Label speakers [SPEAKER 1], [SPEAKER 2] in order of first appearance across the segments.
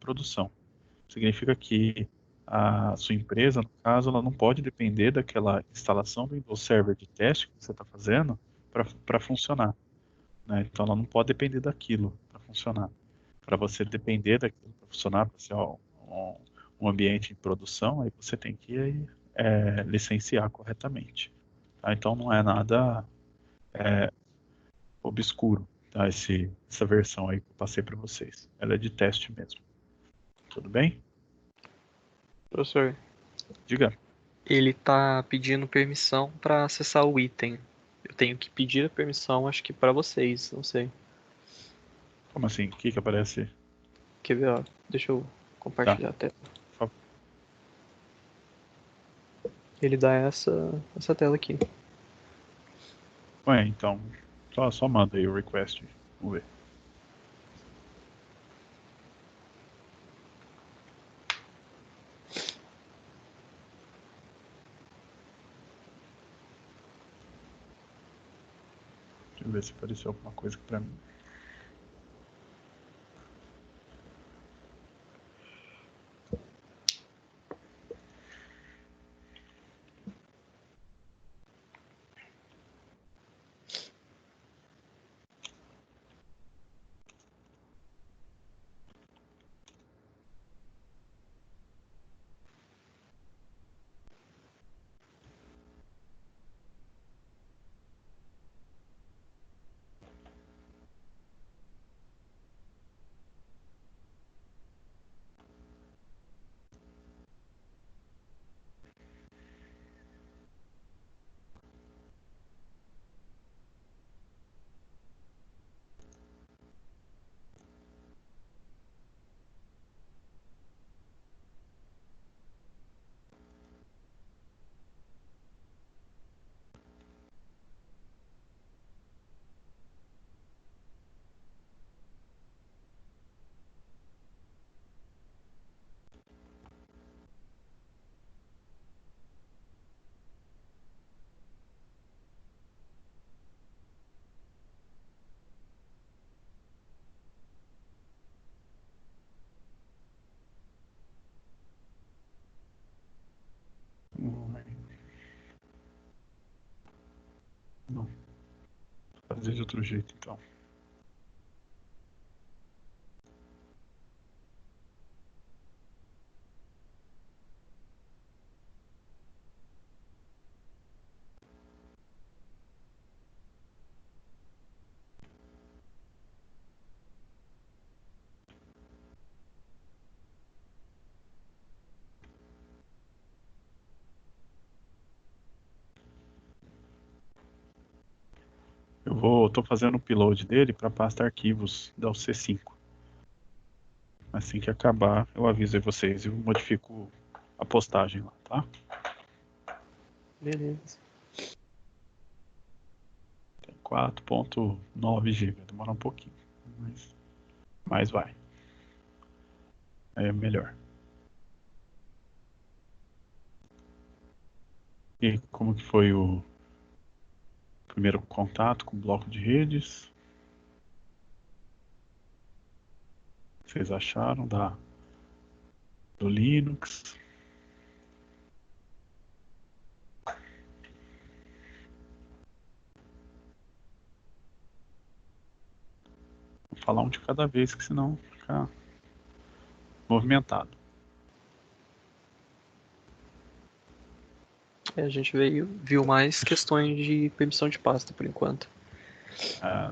[SPEAKER 1] produção. Significa que a sua empresa, no caso, ela não pode depender daquela instalação do Windows Server de teste que você está fazendo para funcionar, né? Então, ela não pode depender daquilo para funcionar. Para você depender daquilo para funcionar, para ser um ambiente de produção, aí você tem que licenciar corretamente. Tá? Então, não é nada obscuro, tá? Essa versão aí que eu passei para vocês. Ela é de teste mesmo. Tudo bem?
[SPEAKER 2] Professor,
[SPEAKER 1] Diga.
[SPEAKER 2] ele tá pedindo permissão para acessar o item. Eu tenho que pedir a permissão, acho que para vocês, não sei.
[SPEAKER 1] Como assim? O que aparece?
[SPEAKER 2] Quer ver, ó? Deixa eu
[SPEAKER 1] Tá.
[SPEAKER 2] compartilhar a tela.
[SPEAKER 1] Por favor.
[SPEAKER 2] Ele dá essa tela aqui.
[SPEAKER 1] Ué, então, só manda aí o request. Vamos ver. Deixa eu ver se apareceu alguma coisa aqui pra mim. Não. Vou fazer de outro jeito, então. Tô fazendo o upload dele para a pasta arquivos da UC5. Assim que acabar, eu aviso aí vocês e modifico a postagem lá, tá?
[SPEAKER 2] Beleza.
[SPEAKER 1] Tem 4.9 GB, demora um pouquinho, mas vai. É melhor. E como que foi o primeiro contato com o bloco de redes? Vocês acharam do Linux? Vou falar um de cada vez, que senão fica movimentado.
[SPEAKER 2] A gente viu mais questões de permissão de pasta por enquanto.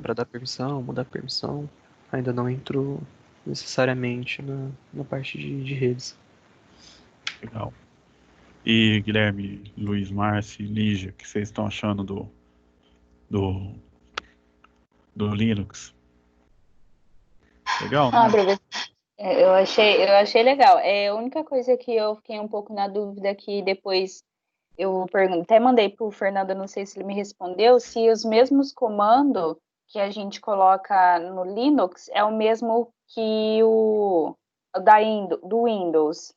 [SPEAKER 2] Para dar permissão, mudar permissão. Ainda não entrou necessariamente na parte de redes.
[SPEAKER 1] Legal. E Guilherme, Luiz, Márcio, Lígia, o que vocês estão achando do Linux? Legal, né?
[SPEAKER 3] Professor, eu achei legal. A única coisa que eu fiquei um pouco na dúvida que depois eu até mandei para o Fernando, não sei se ele me respondeu, se os mesmos comandos que a gente coloca no Linux é o mesmo que o do Windows.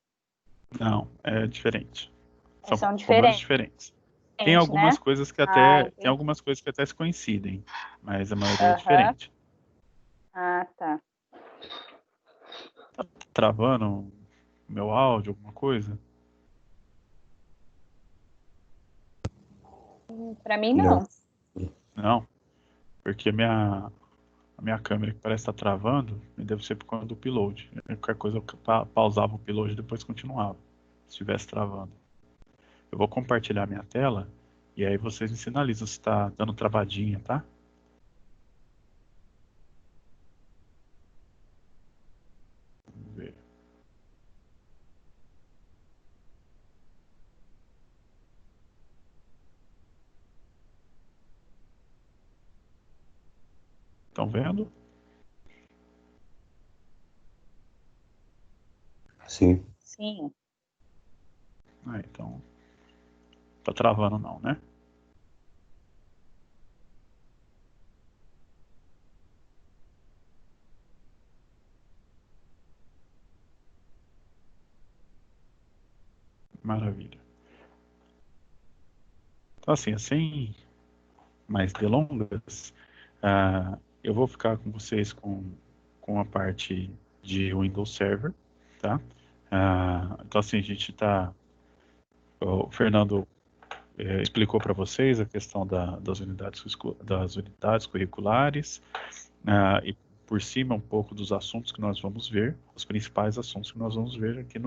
[SPEAKER 1] Não, é diferente. São
[SPEAKER 3] São
[SPEAKER 1] comandos
[SPEAKER 3] diferentes,
[SPEAKER 1] diferentes. Tem
[SPEAKER 3] né?
[SPEAKER 1] algumas coisas que até se coincidem, mas a maioria é diferente.
[SPEAKER 3] Ah, tá.
[SPEAKER 1] travando o meu áudio, alguma coisa?
[SPEAKER 3] Para mim,
[SPEAKER 4] Não.
[SPEAKER 3] não.
[SPEAKER 1] Não, porque a minha câmera que parece estar travando, e deve ser por conta do upload. Qualquer coisa eu pausava o upload e depois continuava, se estivesse travando. Eu vou compartilhar minha tela e aí vocês me sinalizam se está dando travadinha, tá? Vamos ver. Estão vendo?
[SPEAKER 4] Sim.
[SPEAKER 3] Sim.
[SPEAKER 1] Ah, então, tá travando não, né? Maravilha. Então, assim, sem mais delongas, eu vou ficar com vocês com a parte de Windows Server, tá? Então, assim, a gente tá... O Fernando explicou para vocês a questão das unidades curriculares, e por cima um pouco dos assuntos que nós vamos ver, os principais assuntos que nós vamos ver aqui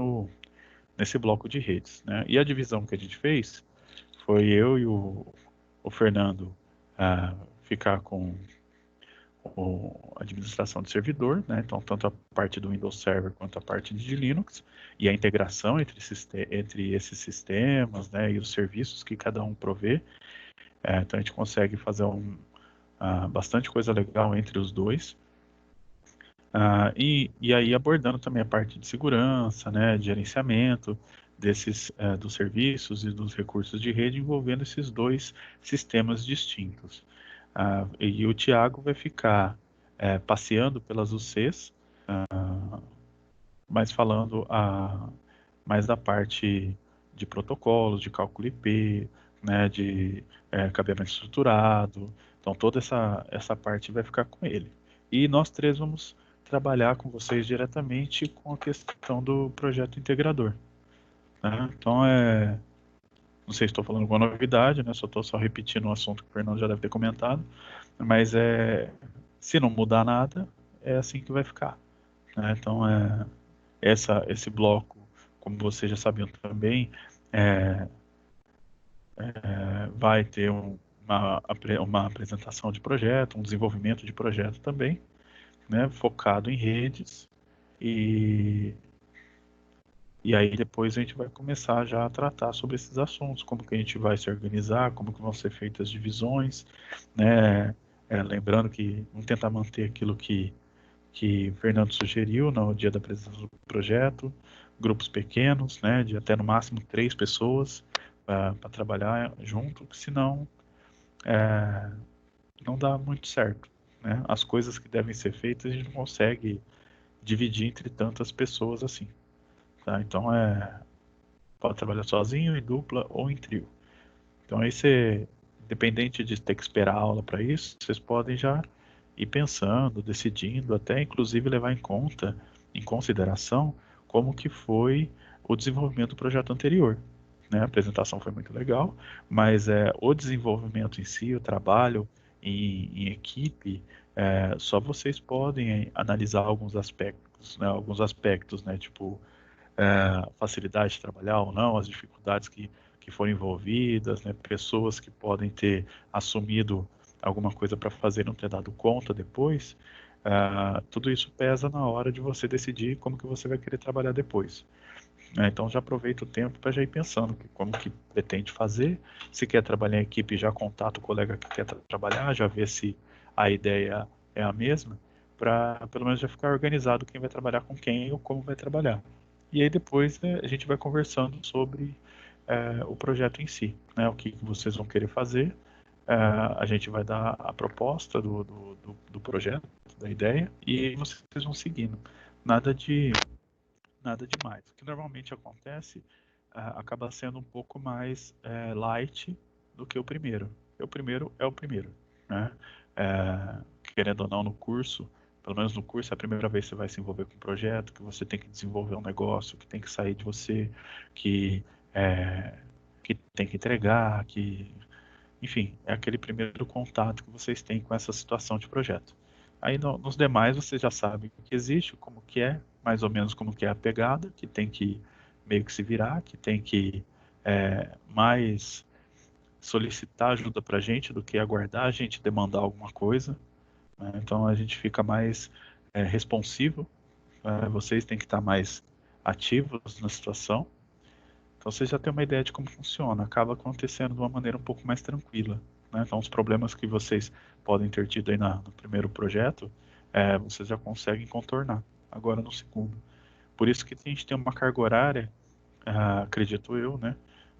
[SPEAKER 1] nesse bloco de redes, né? E a divisão que a gente fez foi eu e o Fernando ficar com a administração de servidor, né? Então tanto a parte do Windows Server quanto a parte de Linux e a integração entre esses sistemas, né? E os serviços que cada um provê. Então a gente consegue fazer bastante coisa legal entre os dois. E aí abordando também a parte de segurança, né, de gerenciamento dos serviços e dos recursos de rede envolvendo esses dois sistemas distintos. E o Tiago vai ficar passeando pelas UCs, mas falando mais da parte de protocolos, de cálculo IP, né, de cabeamento estruturado. Então toda essa parte vai ficar com ele. E nós três vamos trabalhar com vocês diretamente com a questão do projeto integrador, né? Então não sei se estou falando alguma novidade, né? Só estou repetindo um assunto que o Fernando já deve ter comentado, mas se não mudar nada, é assim que vai ficar, né? Então esse bloco, como vocês já sabiam também, é, vai ter uma apresentação de projeto, um desenvolvimento de projeto também, né, focado em redes, e, e aí depois a gente vai começar já a tratar sobre esses assuntos, como que a gente vai se organizar, como que vão ser feitas as divisões, né, lembrando que vamos tentar manter aquilo que o Fernando sugeriu no dia da apresentação do projeto, grupos pequenos, né, de até no máximo 3 pessoas para trabalhar junto, senão não dá muito certo, né? As coisas que devem ser feitas a gente não consegue dividir entre tantas pessoas assim, tá? Então pode trabalhar sozinho, em dupla ou em trio. Então aí você, independente de ter que esperar a aula para isso, vocês podem já ir pensando, decidindo, até inclusive levar em consideração, como que foi o desenvolvimento do projeto anterior, né? A apresentação foi muito legal, mas o desenvolvimento em si, o trabalho em equipe, só vocês podem analisar alguns aspectos, né? Tipo facilidade de trabalhar ou não, as dificuldades que foram envolvidas, né, pessoas que podem ter assumido alguma coisa para fazer e não ter dado conta depois, tudo isso pesa na hora de você decidir como que você vai querer trabalhar depois. Então já aproveita o tempo para já ir pensando como que pretende fazer, se quer trabalhar em equipe, já contata o colega que quer trabalhar, já vê se a ideia é a mesma, para pelo menos já ficar organizado quem vai trabalhar com quem ou como vai trabalhar. E aí depois a gente vai conversando sobre o projeto em si, né, o que vocês vão querer fazer. A gente vai dar a proposta do projeto, da ideia, e vocês vão seguindo. Nada nada demais. O que normalmente acontece acaba sendo um pouco mais light do que o primeiro. O primeiro é o primeiro, né? Querendo ou não, no curso, pelo menos no curso, é a primeira vez que você vai se envolver com um projeto, que você tem que desenvolver um negócio, que tem que sair de você, que, que tem que entregar, enfim, é aquele primeiro contato que vocês têm com essa situação de projeto. Aí nos demais vocês já sabem o que existe, como que é, mais ou menos como que é a pegada, que tem que meio que se virar, que tem que mais solicitar ajuda para a gente do que aguardar a gente demandar alguma coisa, né? Então a gente fica mais responsivo, vocês têm que estar mais ativos na situação. Então você já tem uma ideia de como funciona, acaba acontecendo de uma maneira um pouco mais tranquila, né? Então os problemas que vocês podem ter tido aí no primeiro projeto, vocês já conseguem contornar agora no segundo. Por isso que a gente tem uma carga horária, acredito eu, né?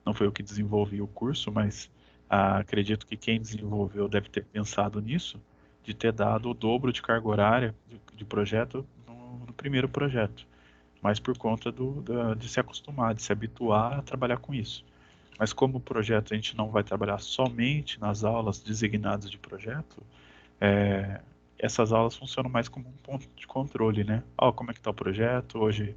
[SPEAKER 1] Não foi eu que desenvolvi o curso, mas acredito que quem desenvolveu deve ter pensado nisso, de ter dado o dobro de carga horária de projeto no primeiro projeto, mas por conta de se acostumar, de se habituar a trabalhar com isso. Mas como o projeto a gente não vai trabalhar somente nas aulas designadas de projeto, essas aulas funcionam mais como um ponto de controle, né? Como é que está o projeto? Hoje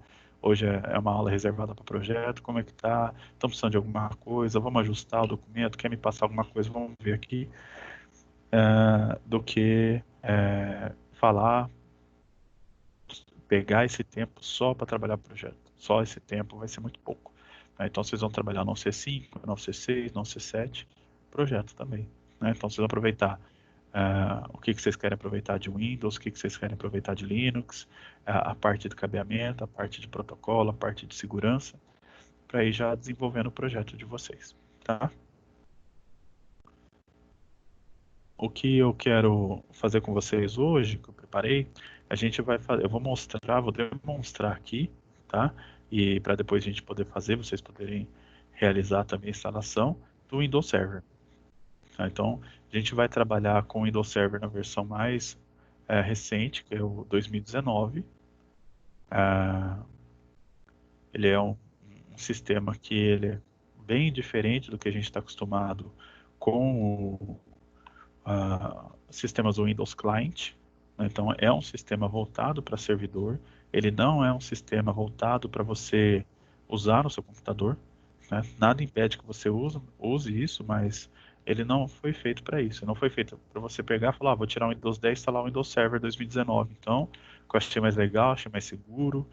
[SPEAKER 1] é uma aula reservada para o projeto, como é que está? Estamos precisando de alguma coisa? Vamos ajustar o documento? Quer me passar alguma coisa? Vamos ver aqui. Do que falar, pegar esse tempo só para trabalhar o projeto. Só esse tempo vai ser muito pouco, né? Então vocês vão trabalhar no C5, no C6, no C7, projeto também, né? Então vocês vão aproveitar o que vocês querem aproveitar de Windows, o que vocês querem aproveitar de Linux, a parte de cabeamento, a parte de protocolo, a parte de segurança, para ir já desenvolvendo o projeto de vocês, tá? O que eu quero fazer com vocês hoje, que eu preparei, a gente vai fazer, eu vou demonstrar aqui, tá? E para depois a gente poder fazer, vocês poderem realizar também a instalação do Windows Server. Tá? Então, a gente vai trabalhar com o Windows Server na versão mais recente, que é o 2019. Ele é um sistema que ele é bem diferente do que a gente está acostumado com sistemas do Windows Client, né? Então é um sistema voltado para servidor, ele não é um sistema voltado para você usar no seu computador, né? Nada impede que você use isso, mas ele não foi feito para isso, não foi feito para você pegar e falar, vou tirar o Windows 10 e instalar o Windows Server 2019, então, que eu achei mais legal, achei mais seguro,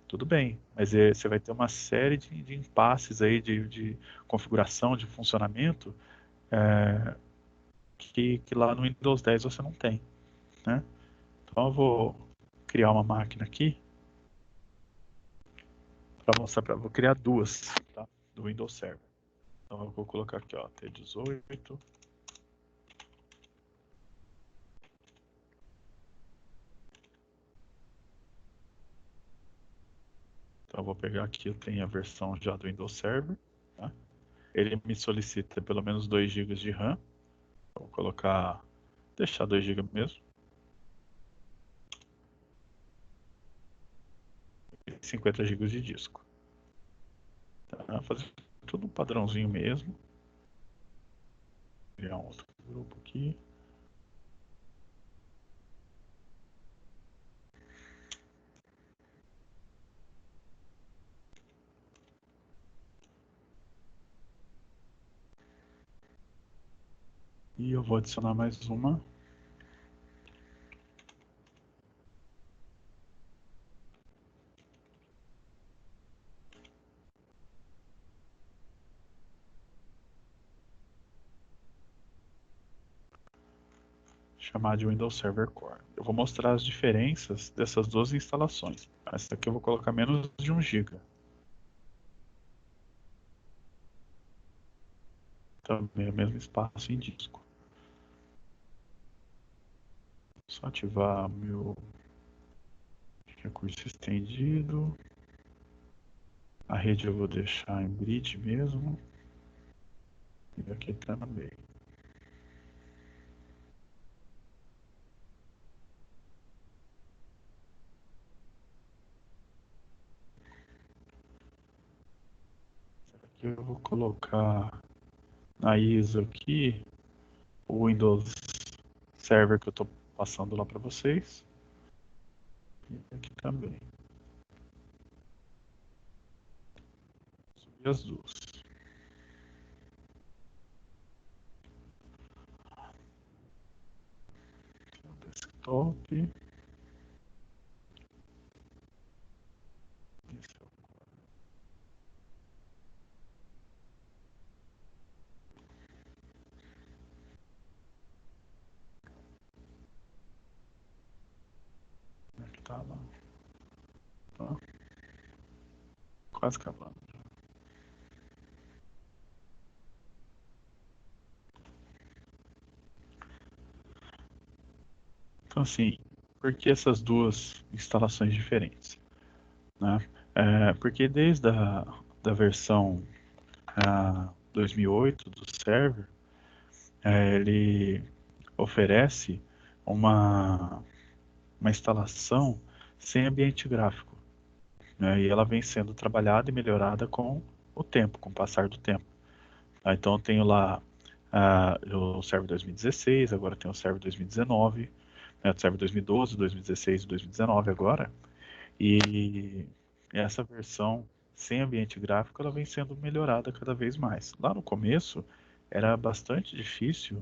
[SPEAKER 1] tudo bem, mas você vai ter uma série de impasses aí de configuração, de funcionamento, que lá no Windows 10 você não tem, né? Então eu vou criar uma máquina aqui para mostrar vou criar duas, tá? Do Windows Server. Então eu vou colocar aqui, ó, T18. Então eu vou pegar aqui, eu tenho a versão já do Windows Server, tá? Ele me solicita pelo menos 2 GB de RAM. Vou colocar, deixar 2 GB mesmo. E 50 GB de disco. Tá? Fazer tudo um padrãozinho mesmo. Criar um outro grupo aqui. E eu vou adicionar mais uma. Chamar de Windows Server Core. Eu vou mostrar as diferenças dessas duas instalações. Essa aqui eu vou colocar menos de 1 GB. Também é o mesmo espaço em disco. Só ativar meu recurso estendido. A rede eu vou deixar em grid mesmo. E aqui está no meio. Aqui eu vou colocar na ISO aqui o Windows Server que eu estou passando lá para vocês. E aqui também. Subir as duas. Aqui é o desktop. Esse é o... Aqui tá lá. Tá. Quase acabando. Então, assim, por que essas duas instalações diferentes? Né? Porque desde da versão 2008 do server, ele oferece uma, uma instalação sem ambiente gráfico, né? E ela vem sendo trabalhada e melhorada com o tempo, com o passar do tempo. Tá? Então eu tenho lá o server 2016, agora tem o server 2019, né? O server 2012, 2016 e 2019 agora. E essa versão sem ambiente gráfico ela vem sendo melhorada cada vez mais. Lá no começo era bastante difícil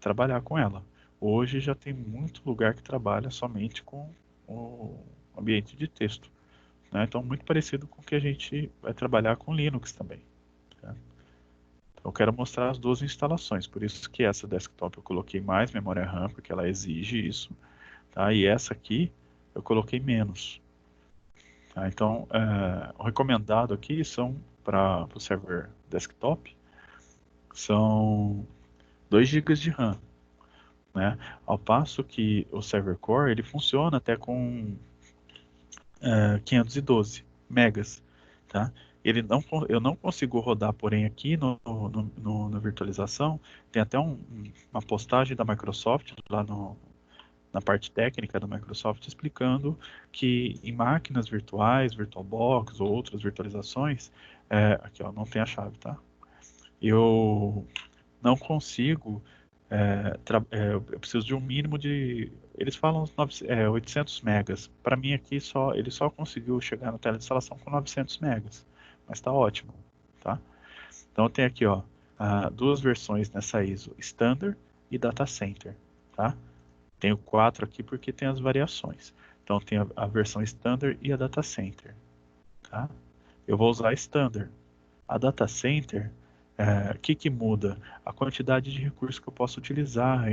[SPEAKER 1] trabalhar com ela. Hoje já tem muito lugar que trabalha somente com o ambiente de texto, né? Então muito parecido com o que a gente vai trabalhar com Linux também, tá? Então, eu quero mostrar as duas instalações, por isso que essa desktop eu coloquei mais memória RAM, porque ela exige isso, tá? E essa aqui eu coloquei menos. Tá? Então, o recomendado aqui são para o server desktop, são 2 GB de RAM, né? Ao passo que o server core ele funciona até com 512 megas, tá? Eu não consigo rodar, porém aqui na virtualização tem até uma postagem da Microsoft lá na parte técnica da Microsoft explicando que em máquinas virtuais, VirtualBox ou outras virtualizações, aqui ó, não tem a chave, tá? Eu não consigo, eu preciso de um mínimo de, eles falam 800 megas. Para mim aqui ele só conseguiu chegar na tela de instalação com 900 megas, mas está ótimo, tá? Então eu tenho aqui ó, duas versões nessa ISO, Standard e Data Center, tá? Tenho 4 aqui porque tem as variações. Então tem a versão Standard e a Data Center, tá? Eu vou usar a Standard. A Data Center, o que muda? A quantidade de recursos que eu posso utilizar,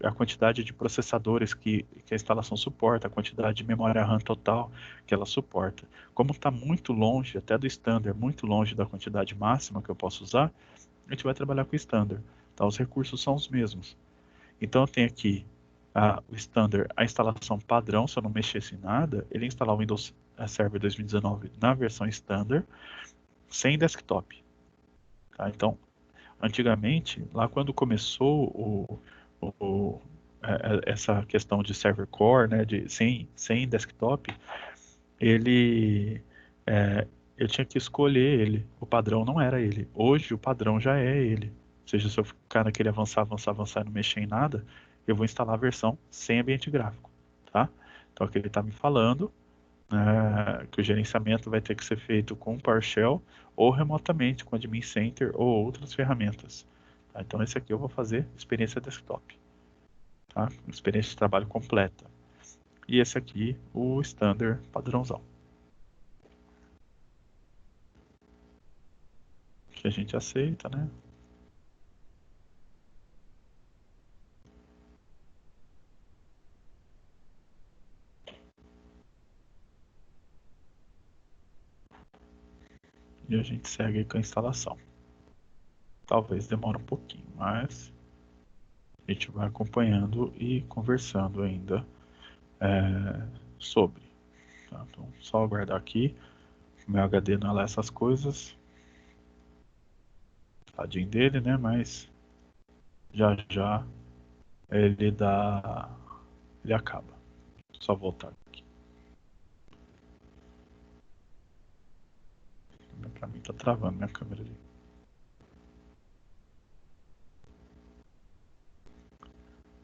[SPEAKER 1] a quantidade de processadores que a instalação suporta, a quantidade de memória RAM total que ela suporta. Como está muito longe, até do Standard, muito longe da quantidade máxima que eu posso usar, a gente vai trabalhar com o Standard. Então os recursos são os mesmos. Então eu tenho aqui o Standard, a instalação padrão, se eu não mexesse em nada, ele ia instalar o Windows Server 2019 na versão Standard, sem desktop. Tá? Então, antigamente, lá quando começou essa questão de server core, né, sem desktop, ele eu tinha que escolher ele. O padrão não era ele. Hoje o padrão já é ele. Ou seja, se eu ficar naquele avançar, avançar, avançar e não mexer em nada, eu vou instalar a versão sem ambiente gráfico, tá? Então aqui ele está me falando que o gerenciamento vai ter que ser feito com PowerShell ou remotamente com Admin Center ou outras ferramentas. Tá? Então esse aqui eu vou fazer experiência desktop, tá? Experiência de trabalho completa. E esse aqui, o standard padrãozão, que a gente aceita, né? E a gente segue com a instalação. Talvez demore um pouquinho, mas a gente vai acompanhando e conversando ainda sobre. Tá? Então, só aguardar aqui. O meu HD não é lá essas coisas. Tadinho dele, né? Mas já já ele dá. Ele acaba. Só voltar aqui. Pra mim tá travando minha câmera ali.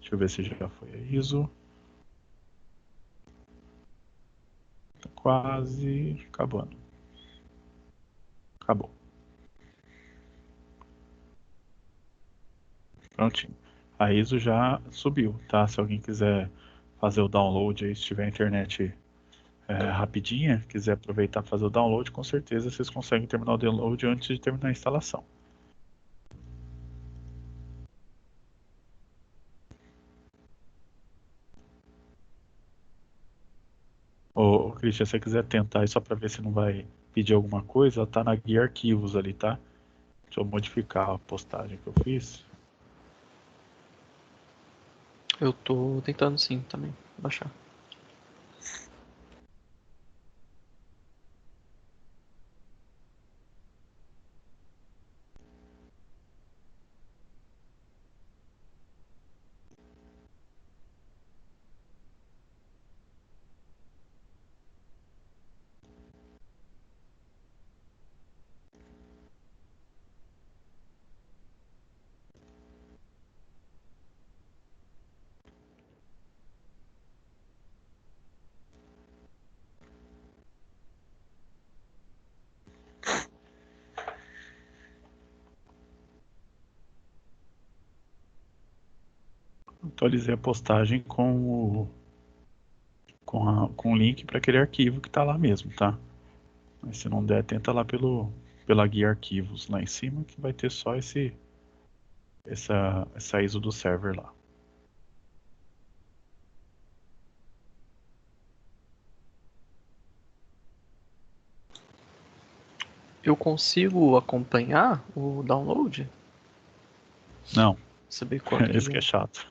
[SPEAKER 1] Deixa eu ver se já foi a ISO. quase acabando. Acabou. Prontinho. A ISO já subiu, tá? Se alguém quiser fazer o download aí, se tiver a internet rapidinha, quiser aproveitar e fazer o download, com certeza vocês conseguem terminar o download antes de terminar a instalação. Ô, Christian, se você quiser tentar aí só para ver se não vai pedir alguma coisa, ela tá na guia arquivos ali, tá? Deixa eu modificar a postagem que eu fiz.
[SPEAKER 2] Eu tô tentando sim também, baixar.
[SPEAKER 1] Atualizei a postagem com o link para aquele arquivo que está lá mesmo, tá? Mas se não der, tenta lá pela guia arquivos lá em cima, que vai ter só essa ISO do server lá.
[SPEAKER 2] Eu consigo acompanhar o download?
[SPEAKER 1] Não,
[SPEAKER 2] Saber quanto
[SPEAKER 1] esse que é
[SPEAKER 2] de...
[SPEAKER 1] chato.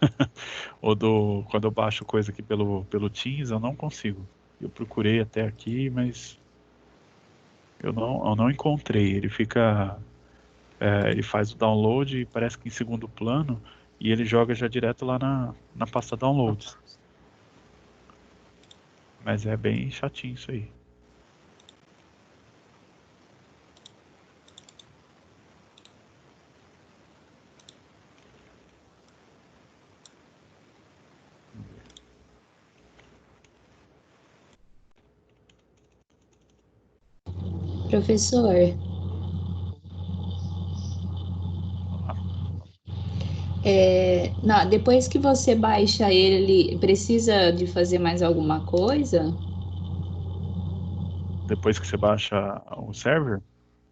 [SPEAKER 1] Quando eu baixo coisa aqui pelo Teams, eu não consigo. Eu procurei até aqui, mas eu não encontrei. Ele faz o download e parece que em segundo plano, e ele joga já direto lá na pasta
[SPEAKER 2] Ah, tá.
[SPEAKER 1] downloads. Mas é bem chatinho isso aí.
[SPEAKER 3] Professor,
[SPEAKER 1] Ah,
[SPEAKER 3] não, depois que você baixa ele, precisa de fazer mais alguma coisa?
[SPEAKER 1] depois que você baixa o server,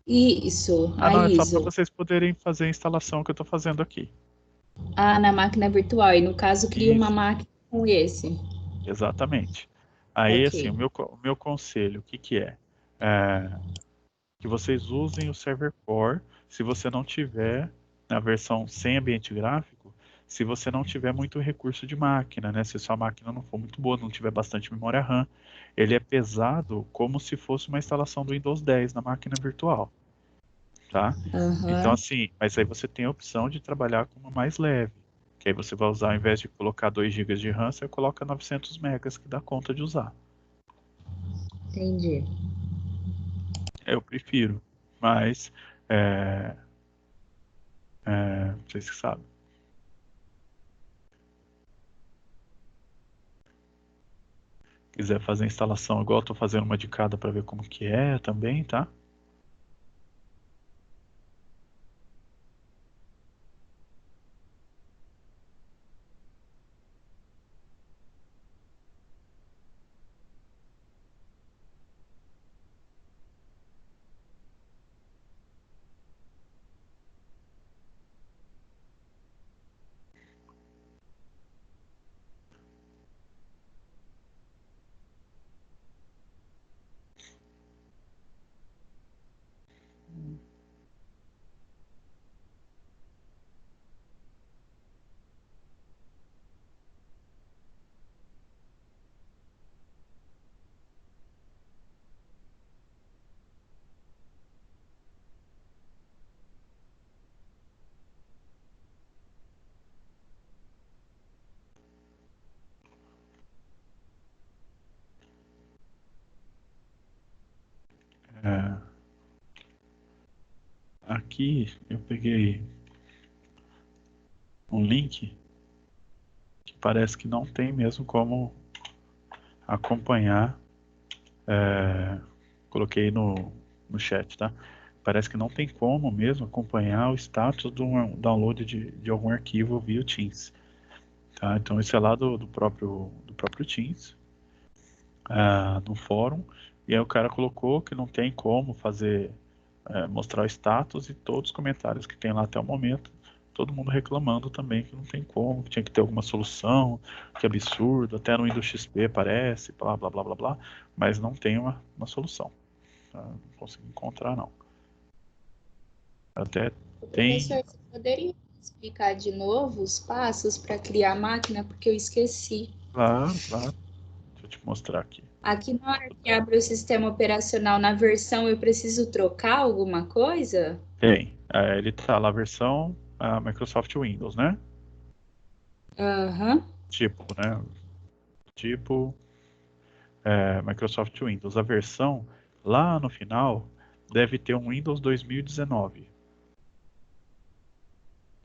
[SPEAKER 3] Isso, a
[SPEAKER 1] não, é só para
[SPEAKER 3] ISO.
[SPEAKER 1] vocês poderem fazer a instalação que eu estou fazendo aqui.
[SPEAKER 3] Ah, na máquina virtual. E no caso, cria uma
[SPEAKER 1] Isso,
[SPEAKER 3] máquina com esse.
[SPEAKER 1] exatamente. Aí,
[SPEAKER 3] Ok.
[SPEAKER 1] assim, o meu conselho, o que que é? É, que vocês usem o server core se você não tiver na versão sem ambiente gráfico, se você não tiver muito recurso de máquina, né? Se sua máquina não for muito boa, não tiver bastante memória RAM, ele é pesado como se fosse uma instalação do Windows 10 na máquina virtual, tá? Então
[SPEAKER 3] Aham,
[SPEAKER 1] assim, mas aí você tem a opção de trabalhar com uma mais leve, que aí você vai usar, ao invés de colocar 2 GB de RAM, você coloca 900 megas que dá conta de usar.
[SPEAKER 3] entendi.
[SPEAKER 1] Eu prefiro, mas é, vocês que sabem. Quiser fazer a instalação igual eu tô fazendo uma de cada para ver como que é também, tá? É, aqui eu peguei um link que parece que não tem mesmo como acompanhar Coloquei no chat, tá? Parece que não tem como mesmo acompanhar o status do download de algum arquivo via o Teams. Tá? Então isso é lá do próprio Teams, no fórum, e aí o cara colocou que não tem como mostrar o status, e todos os comentários que tem lá até o momento, todo mundo reclamando também que não tem como, que tinha que ter alguma solução, que absurdo, até no Windows XP aparece, blá blá blá blá blá, mas não tem uma solução. Tá? Não consigo encontrar, não. Até tem.
[SPEAKER 3] Professor, você poderia explicar de novo os passos para criar a máquina, porque eu esqueci.
[SPEAKER 1] Claro. Deixa eu te mostrar aqui.
[SPEAKER 3] Aqui na hora que abre o sistema operacional na versão, eu preciso trocar alguma coisa?
[SPEAKER 1] Tem. Ele tá lá a versão Microsoft Windows, né?
[SPEAKER 3] Aham.
[SPEAKER 1] Tipo, né? Tipo Microsoft Windows. A versão lá no final deve ter um Windows 2019.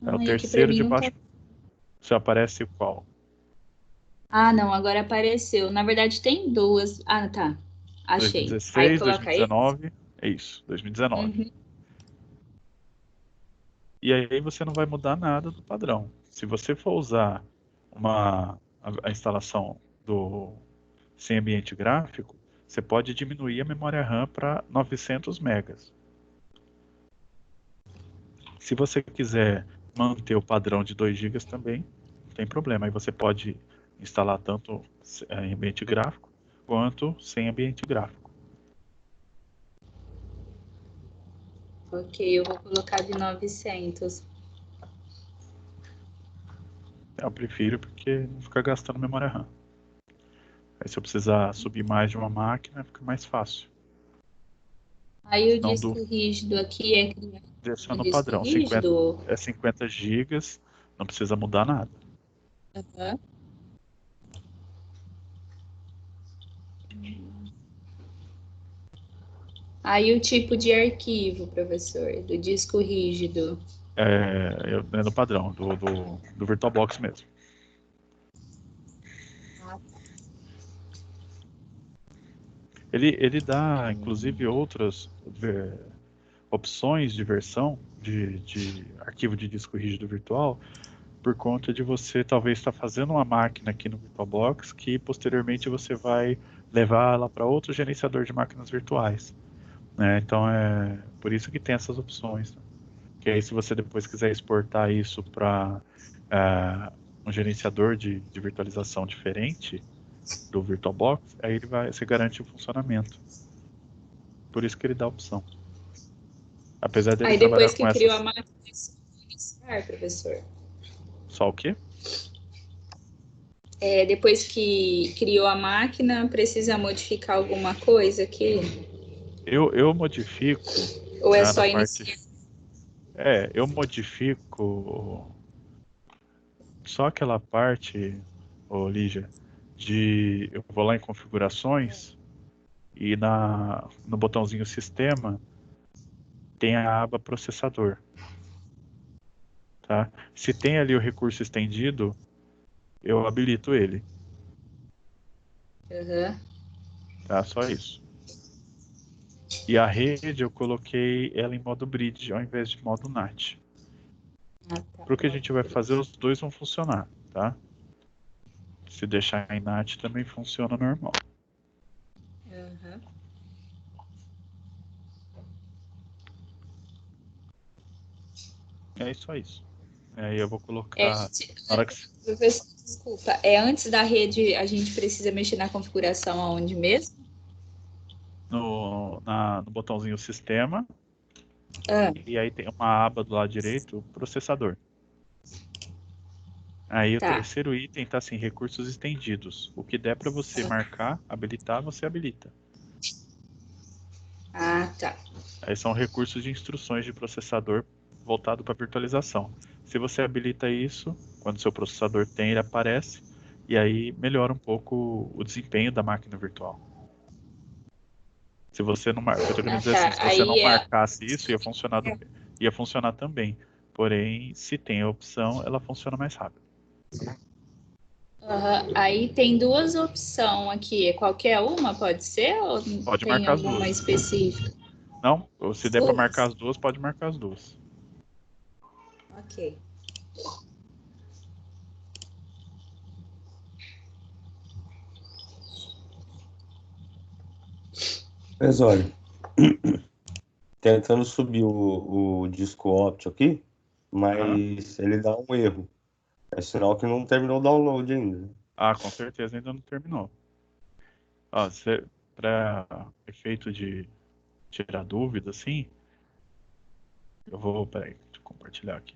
[SPEAKER 1] É o
[SPEAKER 3] Ai, aqui para
[SPEAKER 1] terceiro
[SPEAKER 3] mim
[SPEAKER 1] de
[SPEAKER 3] não tá.
[SPEAKER 1] baixo. Você aparece qual?
[SPEAKER 3] Ah, não, agora apareceu. Na verdade, tem duas. Ah, tá. Achei. Aí
[SPEAKER 1] 2016,
[SPEAKER 3] coloca aí.
[SPEAKER 1] 2019. É isso, 2019.
[SPEAKER 3] Uhum.
[SPEAKER 1] E aí você não vai mudar nada do padrão. Se você for usar a instalação sem ambiente gráfico, você pode diminuir a memória RAM para 900 megas. Se você quiser manter o padrão de 2 GB também, não tem problema. Aí você pode instalar tanto em ambiente gráfico quanto sem ambiente gráfico.
[SPEAKER 3] Ok, eu vou colocar de 900.
[SPEAKER 1] Eu prefiro porque não fica gastando memória RAM. Aí se eu precisar subir mais de uma máquina, fica mais fácil.
[SPEAKER 3] Aí o
[SPEAKER 1] Não
[SPEAKER 3] disco rígido aqui é criado
[SPEAKER 1] deixar
[SPEAKER 3] no
[SPEAKER 1] no
[SPEAKER 3] disco
[SPEAKER 1] padrão. 50,
[SPEAKER 3] rígido?
[SPEAKER 1] 50 GB, não precisa mudar nada.
[SPEAKER 3] Aham. Aí o tipo de arquivo, professor, do disco rígido.
[SPEAKER 1] É no padrão, do VirtualBox mesmo. Ele dá, inclusive, outras opções de versão de arquivo de disco rígido virtual, por conta de você talvez estar fazendo uma máquina aqui no VirtualBox que posteriormente você vai levar ela para outro gerenciador de máquinas virtuais. Né? Então é por isso que tem essas opções. Né? Que aí se você depois quiser exportar isso para um gerenciador de virtualização diferente do VirtualBox, aí você garante o funcionamento. Por isso que ele dá a opção. Apesar dele
[SPEAKER 3] Aí
[SPEAKER 1] trabalhar
[SPEAKER 3] depois
[SPEAKER 1] com
[SPEAKER 3] que criou a
[SPEAKER 1] essas.
[SPEAKER 3] máquina, é só iniciar, professor.
[SPEAKER 1] Só o quê?
[SPEAKER 3] Depois que criou a máquina, precisa modificar alguma coisa aqui?
[SPEAKER 1] Eu modifico
[SPEAKER 3] Ou é
[SPEAKER 1] na
[SPEAKER 3] só
[SPEAKER 1] parte.
[SPEAKER 3] iniciar?
[SPEAKER 1] Eu modifico só aquela parte, Lígia, eu vou lá em configurações e no botãozinho sistema tem a aba processador. Tá? Se tem ali o recurso estendido, eu habilito ele.
[SPEAKER 3] Aham.
[SPEAKER 1] Tá? Só isso. E a rede eu coloquei ela em modo bridge ao invés de modo NAT.
[SPEAKER 3] Ah, tá.
[SPEAKER 1] Para o que a gente vai fazer, os dois vão funcionar, tá? Se deixar em NAT também funciona normal.
[SPEAKER 3] Aham.
[SPEAKER 1] É só isso. Aí eu vou
[SPEAKER 3] É,
[SPEAKER 1] colocar. Na hora que,
[SPEAKER 3] professor, desculpa, antes da rede a gente precisa mexer na configuração aonde mesmo?
[SPEAKER 1] no botãozinho sistema,
[SPEAKER 3] Ah,
[SPEAKER 1] e aí tem uma aba do lado direito, processador. Aí o
[SPEAKER 3] tá.
[SPEAKER 1] terceiro item está assim, recursos estendidos. O que der para você marcar, habilitar, você habilita.
[SPEAKER 3] Ah, tá.
[SPEAKER 1] Aí são recursos de instruções de processador voltado para virtualização. Se você habilita isso, quando seu processador tem, ele aparece, e aí melhora um pouco o desempenho da máquina virtual. Se você não eu tô querendo
[SPEAKER 3] Ah,
[SPEAKER 1] dizer assim,
[SPEAKER 3] tá.
[SPEAKER 1] se você não
[SPEAKER 3] Aí é.
[SPEAKER 1] marcasse isso, ia funcionar também. Porém, se tem a opção, ela funciona mais rápido.
[SPEAKER 3] Aí tem duas opções aqui. Qualquer uma pode ser ou
[SPEAKER 1] Pode
[SPEAKER 3] tem
[SPEAKER 1] marcar as
[SPEAKER 3] alguma
[SPEAKER 1] duas.
[SPEAKER 3] específica?
[SPEAKER 1] Não? Se der para marcar
[SPEAKER 3] Duas?
[SPEAKER 1] as duas, pode marcar as duas.
[SPEAKER 3] Ok.
[SPEAKER 4] Mas olha, tentando subir o disco óptico aqui,
[SPEAKER 1] Aham.
[SPEAKER 4] mas ele dá um erro. É sinal que não terminou o download ainda.
[SPEAKER 1] Ah, com certeza ainda não terminou. Ó, para efeito de tirar dúvida, assim, eu vou. Peraí, deixa eu compartilhar aqui.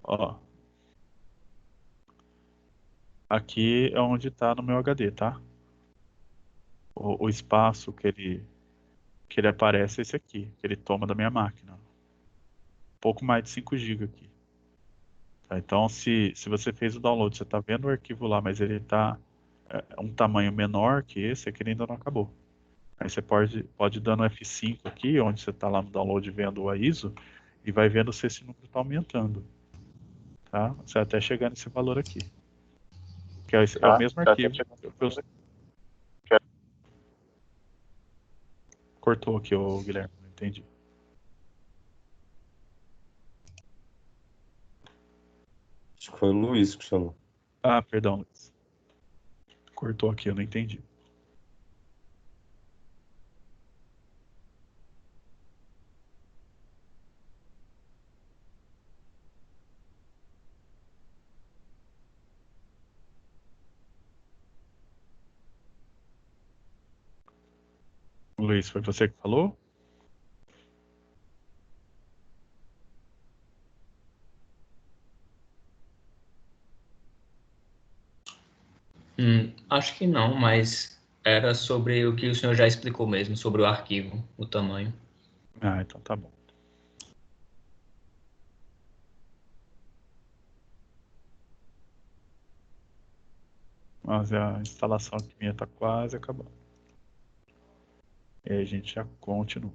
[SPEAKER 1] Ó, aqui é onde está no meu HD, tá? O espaço que ele aparece é esse aqui, que ele toma da minha máquina. Pouco mais de 5 GB aqui. Tá? Então, se você fez o download, você está vendo o arquivo lá, mas ele está um tamanho menor que esse, é que ele ainda não acabou. Aí você pode ir dando F5 aqui, onde você está lá no download vendo a ISO, e vai vendo se esse número está aumentando. Tá? Você até chegar nesse valor aqui. Que é o mesmo arquivo. Cortou aqui, o Guilherme, não entendi.
[SPEAKER 4] Acho que foi o Luiz que chamou.
[SPEAKER 1] Ah, perdão, Luiz. Cortou aqui, eu não entendi. Luiz, foi você que falou?
[SPEAKER 5] Acho que não, mas era sobre o que o senhor já explicou mesmo, sobre o arquivo, o tamanho.
[SPEAKER 1] Ah, então tá bom. Mas a instalação aqui minha tá quase acabando. E aí a gente já continua.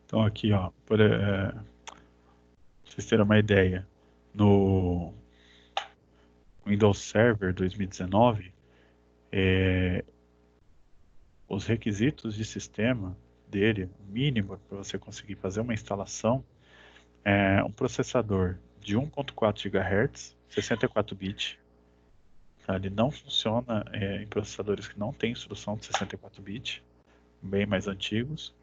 [SPEAKER 1] Então aqui, ó, pra vocês terem uma ideia, no Windows Server 2019, os requisitos de sistema dele, o mínimo para você conseguir fazer uma instalação, é um processador de 1.4 GHz, 64 bits. Tá? Ele não funciona em processadores que não têm instrução de 64 bits, bem mais antigos.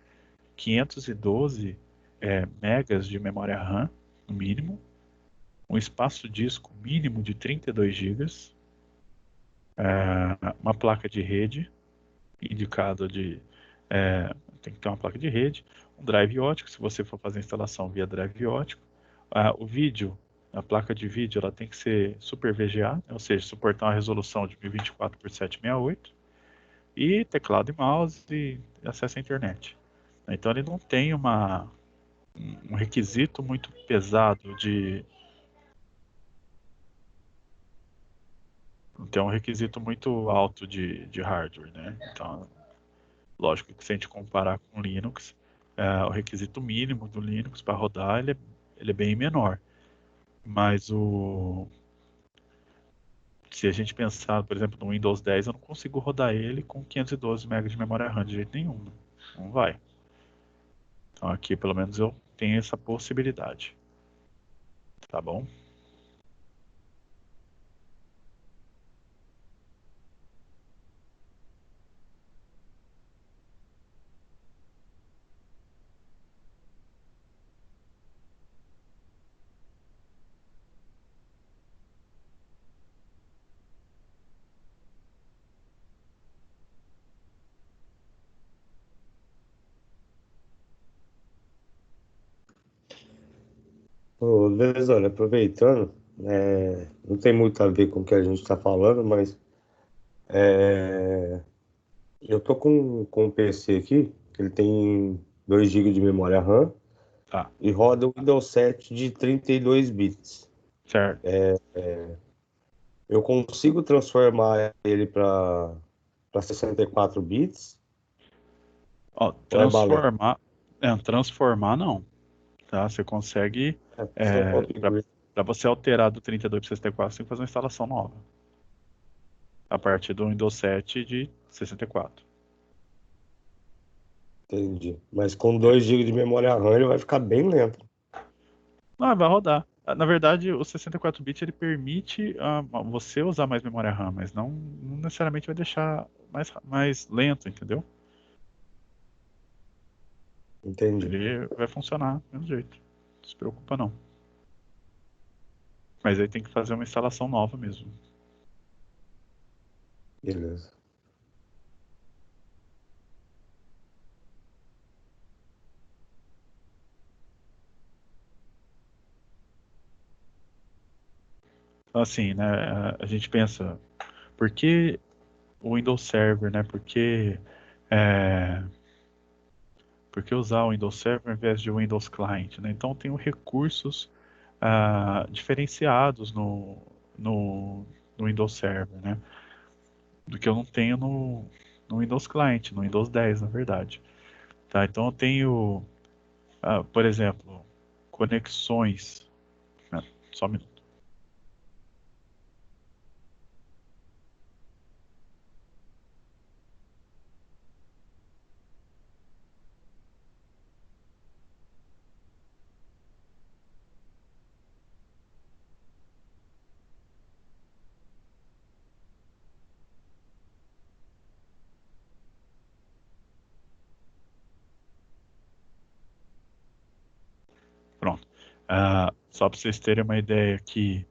[SPEAKER 1] 512 megas de memória RAM, no mínimo. Um espaço disco mínimo de 32 gigas. Uma placa de rede, indicado de tem que ter uma placa de rede, um drive ótico, se você for fazer a instalação via drive ótico. O vídeo, a placa de vídeo, ela tem que ser Super VGA, ou seja, suportar uma resolução de 1024 por 768, e teclado e mouse e acesso à internet. Então ele não tem um requisito muito pesado de. Não tem um requisito muito alto de hardware, né? Então, lógico que se a gente comparar com Linux, o requisito mínimo do Linux para rodar ele é bem menor. Mas se a gente pensar, por exemplo, no Windows 10, eu não consigo rodar ele com 512 MB de memória RAM de jeito nenhum. Né? Não vai. Então aqui pelo menos eu tenho essa possibilidade. Tá bom?
[SPEAKER 4] Ô, Lesane, aproveitando, não tem muito a ver com o que a gente está falando, mas é, eu tô com um PC aqui, que ele tem 2 GB de memória RAM
[SPEAKER 1] Tá,
[SPEAKER 4] e roda o Windows 7 de 32 bits.
[SPEAKER 1] certo.
[SPEAKER 4] Eu consigo transformar ele para 64 bits
[SPEAKER 1] Ó,
[SPEAKER 4] ou é balé?
[SPEAKER 1] transformar não, tá? Você consegue,
[SPEAKER 4] Só um upgrade.
[SPEAKER 1] para você alterar do 32 para 64, você tem que fazer uma instalação nova, a partir do Windows 7 de 64.
[SPEAKER 4] Entendi. Mas com 2 GB de memória RAM ele vai ficar bem lento.
[SPEAKER 1] Não, vai rodar. Na verdade, o 64-bit ele permite você usar mais memória RAM, mas não necessariamente vai deixar mais lento, entendeu?
[SPEAKER 4] Entendi.
[SPEAKER 1] Ele vai funcionar do mesmo jeito. Não se preocupa não. Mas aí tem que fazer uma instalação nova mesmo.
[SPEAKER 4] Beleza.
[SPEAKER 1] Então, assim, né, a gente pensa, por que o Windows Server, né? É, por que usar o Windows Server ao invés de o Windows Client, né? Então, tem recursos diferenciados no, no Windows Server, né? Do que eu não tenho no Windows Client, no Windows 10, na verdade. Tá? Então eu tenho, por exemplo, conexões. Né? Só um minuto. Pronto. Só para vocês terem uma ideia aqui,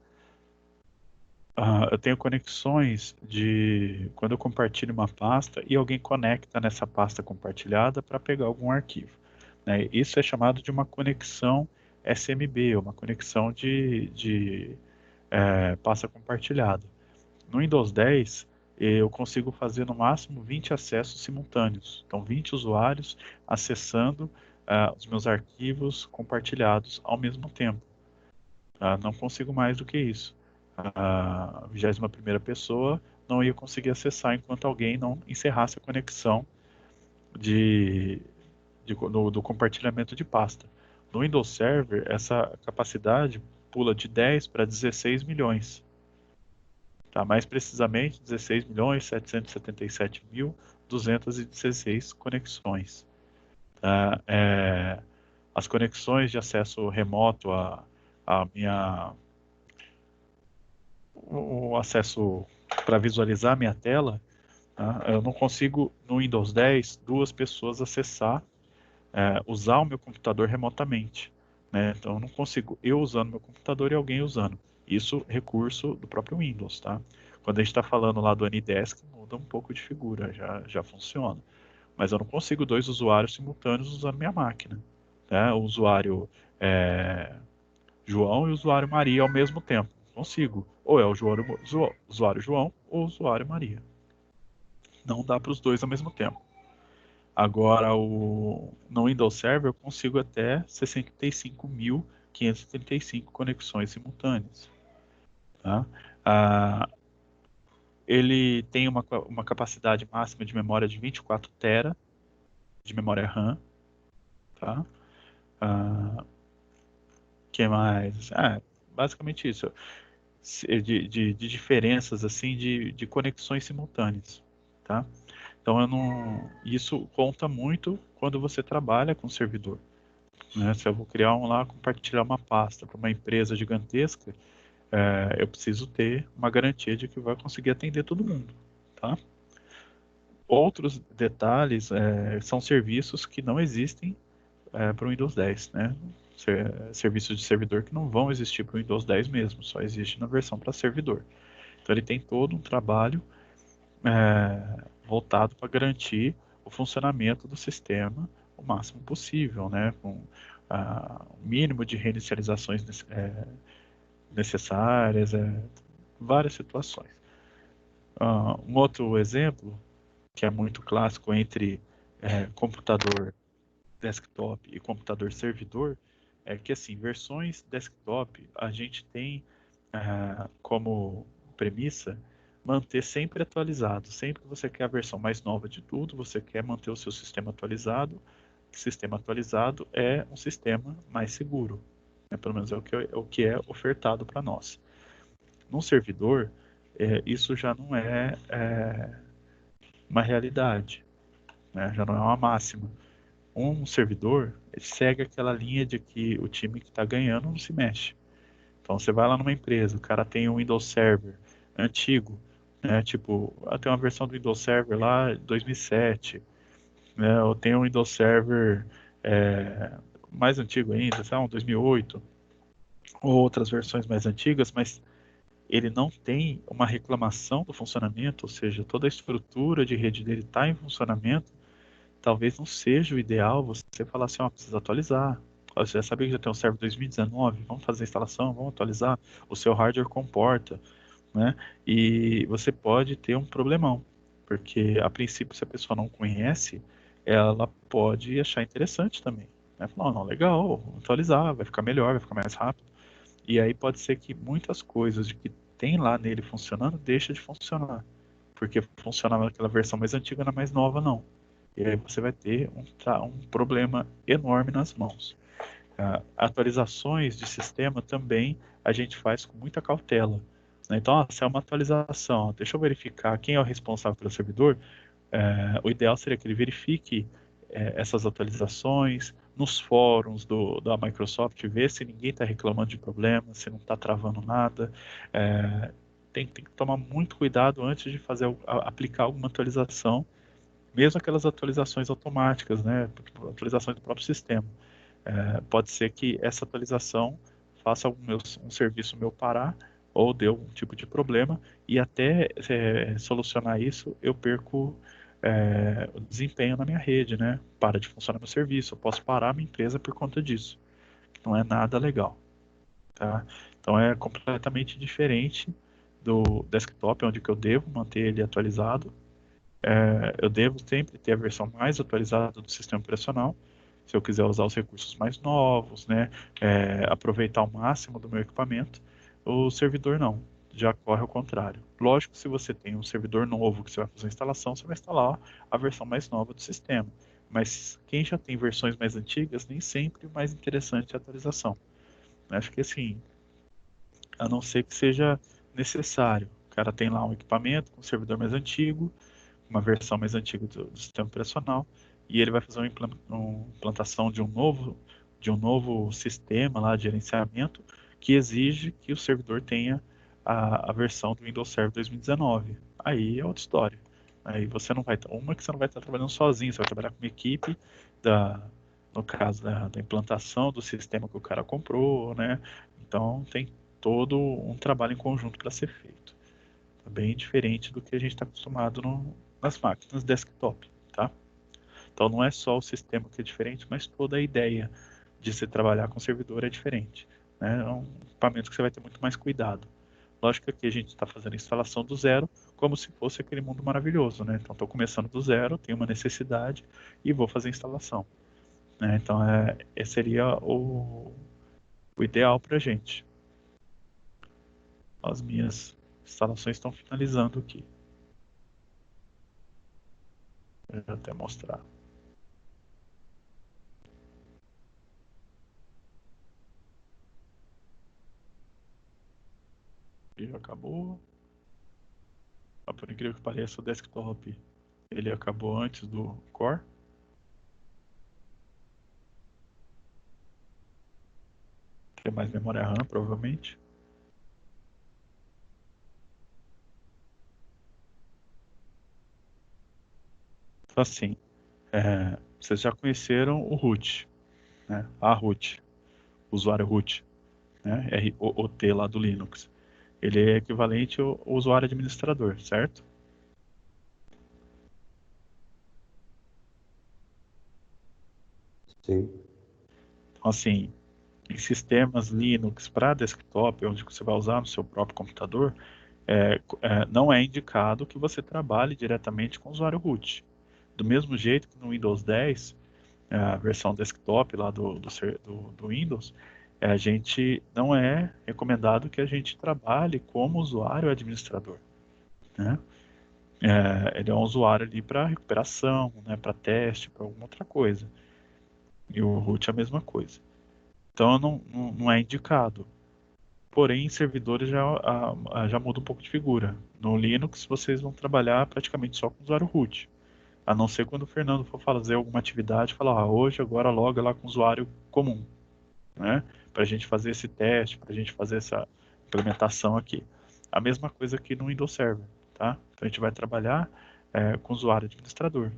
[SPEAKER 1] eu tenho conexões de quando eu compartilho uma pasta e alguém conecta nessa pasta compartilhada para pegar algum arquivo. Né? Isso é chamado de uma conexão SMB, uma conexão de pasta compartilhada. No Windows 10, eu consigo fazer no máximo 20 acessos simultâneos. Então, 20 usuários acessando os meus arquivos compartilhados ao mesmo tempo. Não consigo mais do que isso. A 21ª pessoa não ia conseguir acessar enquanto alguém não encerrasse a conexão do compartilhamento de pasta. No Windows Server, essa capacidade pula de 10 para 16 milhões. Tá? Mais precisamente, 16.777.216 conexões. Tá? As conexões de acesso remoto o acesso para visualizar a minha tela, tá? Eu não consigo, no Windows 10, duas pessoas acessar, usar o meu computador remotamente. Né? Então, eu não consigo eu usando meu computador e alguém usando. Isso recurso do próprio Windows, tá? Quando a gente está falando lá do AnyDesk, muda um pouco de figura, já funciona. Mas eu não consigo dois usuários simultâneos usando minha máquina. Né? O usuário João e o usuário Maria ao mesmo tempo. Não consigo. Ou é o usuário João ou o usuário Maria. Não dá para os dois ao mesmo tempo. Agora, no Windows Server, eu consigo até 65.535 conexões simultâneas. Tá? Ah, ele tem uma capacidade máxima de memória de 24 TB de memória RAM. Tá? Que mais? Basicamente isso. De diferenças assim de conexões simultâneas. Tá? Então, isso conta muito quando você trabalha com servidor. Né? Se eu vou criar compartilhar uma pasta para uma empresa gigantesca, eu preciso ter uma garantia de que vai conseguir atender todo mundo, tá? Outros detalhes são serviços que não existem para o Windows 10, né? Serviços de servidor que não vão existir para o Windows 10 mesmo, só existe na versão para servidor. Então ele tem todo um trabalho voltado para garantir o funcionamento do sistema o máximo possível, né? Com o mínimo de reinicializações necessárias, várias situações. Um outro exemplo, que é muito clássico entre computador desktop e computador servidor, é que assim, versões desktop a gente tem como premissa manter sempre atualizado. Sempre que você quer a versão mais nova de tudo, você quer manter o seu sistema atualizado. Sistema atualizado é um sistema mais seguro, né? Pelo menos é o que é ofertado para nós. Num servidor, isso já não é uma realidade, né? Já não é uma máxima. Um servidor segue aquela linha de que o time que está ganhando não se mexe. Então você vai lá numa empresa, o cara tem um Windows Server antigo, né? Tipo, tem uma versão do Windows Server lá 2007, né? Ou tem um Windows Server mais antigo ainda, sei lá, um 2008, ou outras versões mais antigas, mas ele não tem uma reclamação do funcionamento, ou seja, toda a estrutura de rede dele está em funcionamento. Talvez não seja o ideal você falar assim, precisa atualizar. Você já sabia que já tem um server 2019, vamos fazer a instalação, vamos atualizar, o seu hardware comporta, né? E você pode ter um problemão, porque a princípio, se a pessoa não conhece, ela pode achar interessante também, né? Falar, não, legal, vou atualizar, vai ficar melhor, vai ficar mais rápido. E aí pode ser que muitas coisas de que tem lá nele funcionando deixa de funcionar, porque funcionava naquela versão mais antiga, na mais nova não. E aí você vai ter um problema enorme nas mãos. Atualizações de sistema também a gente faz com muita cautela, né? Então, se é uma atualização, deixa eu verificar quem é o responsável pelo servidor. O ideal seria que ele verifique essas atualizações nos fóruns da Microsoft, ver se ninguém está reclamando de problema, se não está travando nada. Tem que tomar muito cuidado antes de aplicar alguma atualização, mesmo aquelas atualizações automáticas, né, atualizações do próprio sistema. Pode ser que essa atualização faça um serviço meu parar ou dê algum tipo de problema, e até solucionar isso eu perco o desempenho na minha rede, né? Para de funcionar meu serviço, eu posso parar a minha empresa por conta disso. Não é nada legal, tá? Então é completamente diferente do desktop, onde que eu devo manter ele atualizado. Eu devo sempre ter a versão mais atualizada do sistema operacional, se eu quiser usar os recursos mais novos, né, aproveitar ao máximo do meu equipamento. O servidor não, já corre ao contrário. Lógico, se você tem um servidor novo que você vai fazer a instalação, você vai instalar a versão mais nova do sistema. Mas quem já tem versões mais antigas, nem sempre o mais interessante é a atualização. Acho que assim, a não ser que seja necessário. O cara tem lá um equipamento com um servidor mais antigo, uma versão mais antiga do sistema operacional, e ele vai fazer uma implantação de um novo sistema lá de gerenciamento que exige que o servidor tenha a versão do Windows Server 2019. Aí é outra história. Aí você não vai, que você não vai estar trabalhando sozinho, você vai trabalhar com uma equipe no caso da implantação do sistema que o cara comprou, né? Então tem todo um trabalho em conjunto para ser feito. É bem diferente do que a gente está acostumado nas máquinas desktop, tá? Então não é só o sistema que é diferente, mas toda a ideia de se trabalhar com servidor é diferente, né? É um equipamento que você vai ter muito mais cuidado. Lógico que aqui a gente está fazendo a instalação do zero, como se fosse aquele mundo maravilhoso, né? Então estou começando do zero, tenho uma necessidade e vou fazer a instalação, né? Então esse seria o ideal para a gente. As minhas instalações estão finalizando aqui. Vou até mostrar. E já acabou. Por incrível que pareça, o desktop ele acabou antes do core. Tem mais memória RAM, provavelmente. Então, assim, vocês já conheceram o root, né? A root, usuário root, né? ROOT lá do Linux. Ele é equivalente ao usuário administrador, certo?
[SPEAKER 4] Sim.
[SPEAKER 1] Então, assim, em sistemas Linux para desktop, onde você vai usar no seu próprio computador, não é indicado que você trabalhe diretamente com o usuário root. Do mesmo jeito que no Windows 10, a versão desktop lá do Windows, a gente não é recomendado que a gente trabalhe como usuário administrador, né? Ele é um usuário ali para recuperação, né, para teste, para alguma outra coisa. E o root é a mesma coisa. Então não é indicado. Porém, em servidores já muda um pouco de figura. No Linux, vocês vão trabalhar praticamente só com o usuário root. A não ser quando o Fernando for fazer alguma atividade, falar, hoje, agora loga lá com o usuário comum, né? Para a gente fazer esse teste, para a gente fazer essa implementação aqui. A mesma coisa aqui no Windows Server, tá? Então a gente vai trabalhar com o usuário administrador.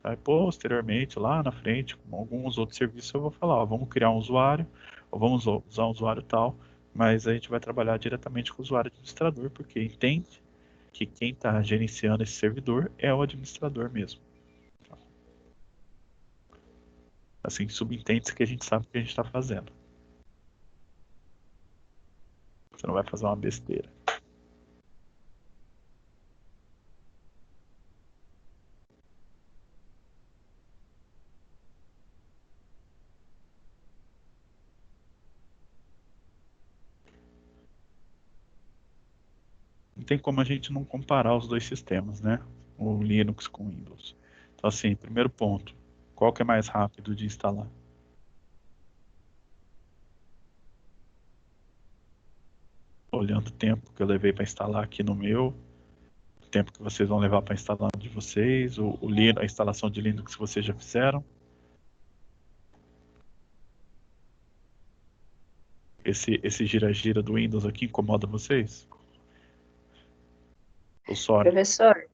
[SPEAKER 1] Tá? E posteriormente, lá na frente, com alguns outros serviços, eu vou falar, ó, vamos criar um usuário, ou vamos usar um usuário tal, mas a gente vai trabalhar diretamente com o usuário administrador, porque entende que quem está gerenciando esse servidor é o administrador mesmo. Assim, subentende-se que a gente sabe o que a gente está fazendo. Você não vai fazer uma besteira. Não tem como a gente não comparar os dois sistemas, né? O Linux com o Windows. Então, assim, primeiro ponto, qual que é mais rápido de instalar? Olhando o tempo que eu levei para instalar aqui no meu, o tempo que vocês vão levar para instalar no de vocês, a instalação de Linux que vocês já fizeram. Esse gira-gira do Windows aqui incomoda vocês? O Sora.
[SPEAKER 3] Professor,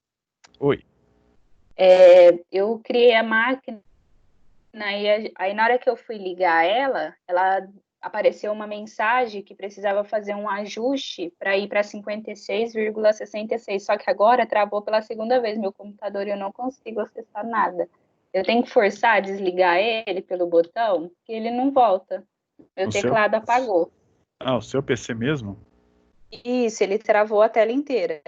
[SPEAKER 1] Oi.
[SPEAKER 3] eu criei a máquina e aí na hora que eu fui ligar ela apareceu uma mensagem que precisava fazer um ajuste para ir para 56,66. Só que agora travou pela segunda vez meu computador e eu não consigo acessar nada. Eu tenho que forçar a desligar ele pelo botão, que ele não volta. Meu
[SPEAKER 1] O seu?
[SPEAKER 3] teclado apagou.
[SPEAKER 1] O seu PC mesmo?
[SPEAKER 3] Isso, ele travou a tela inteira.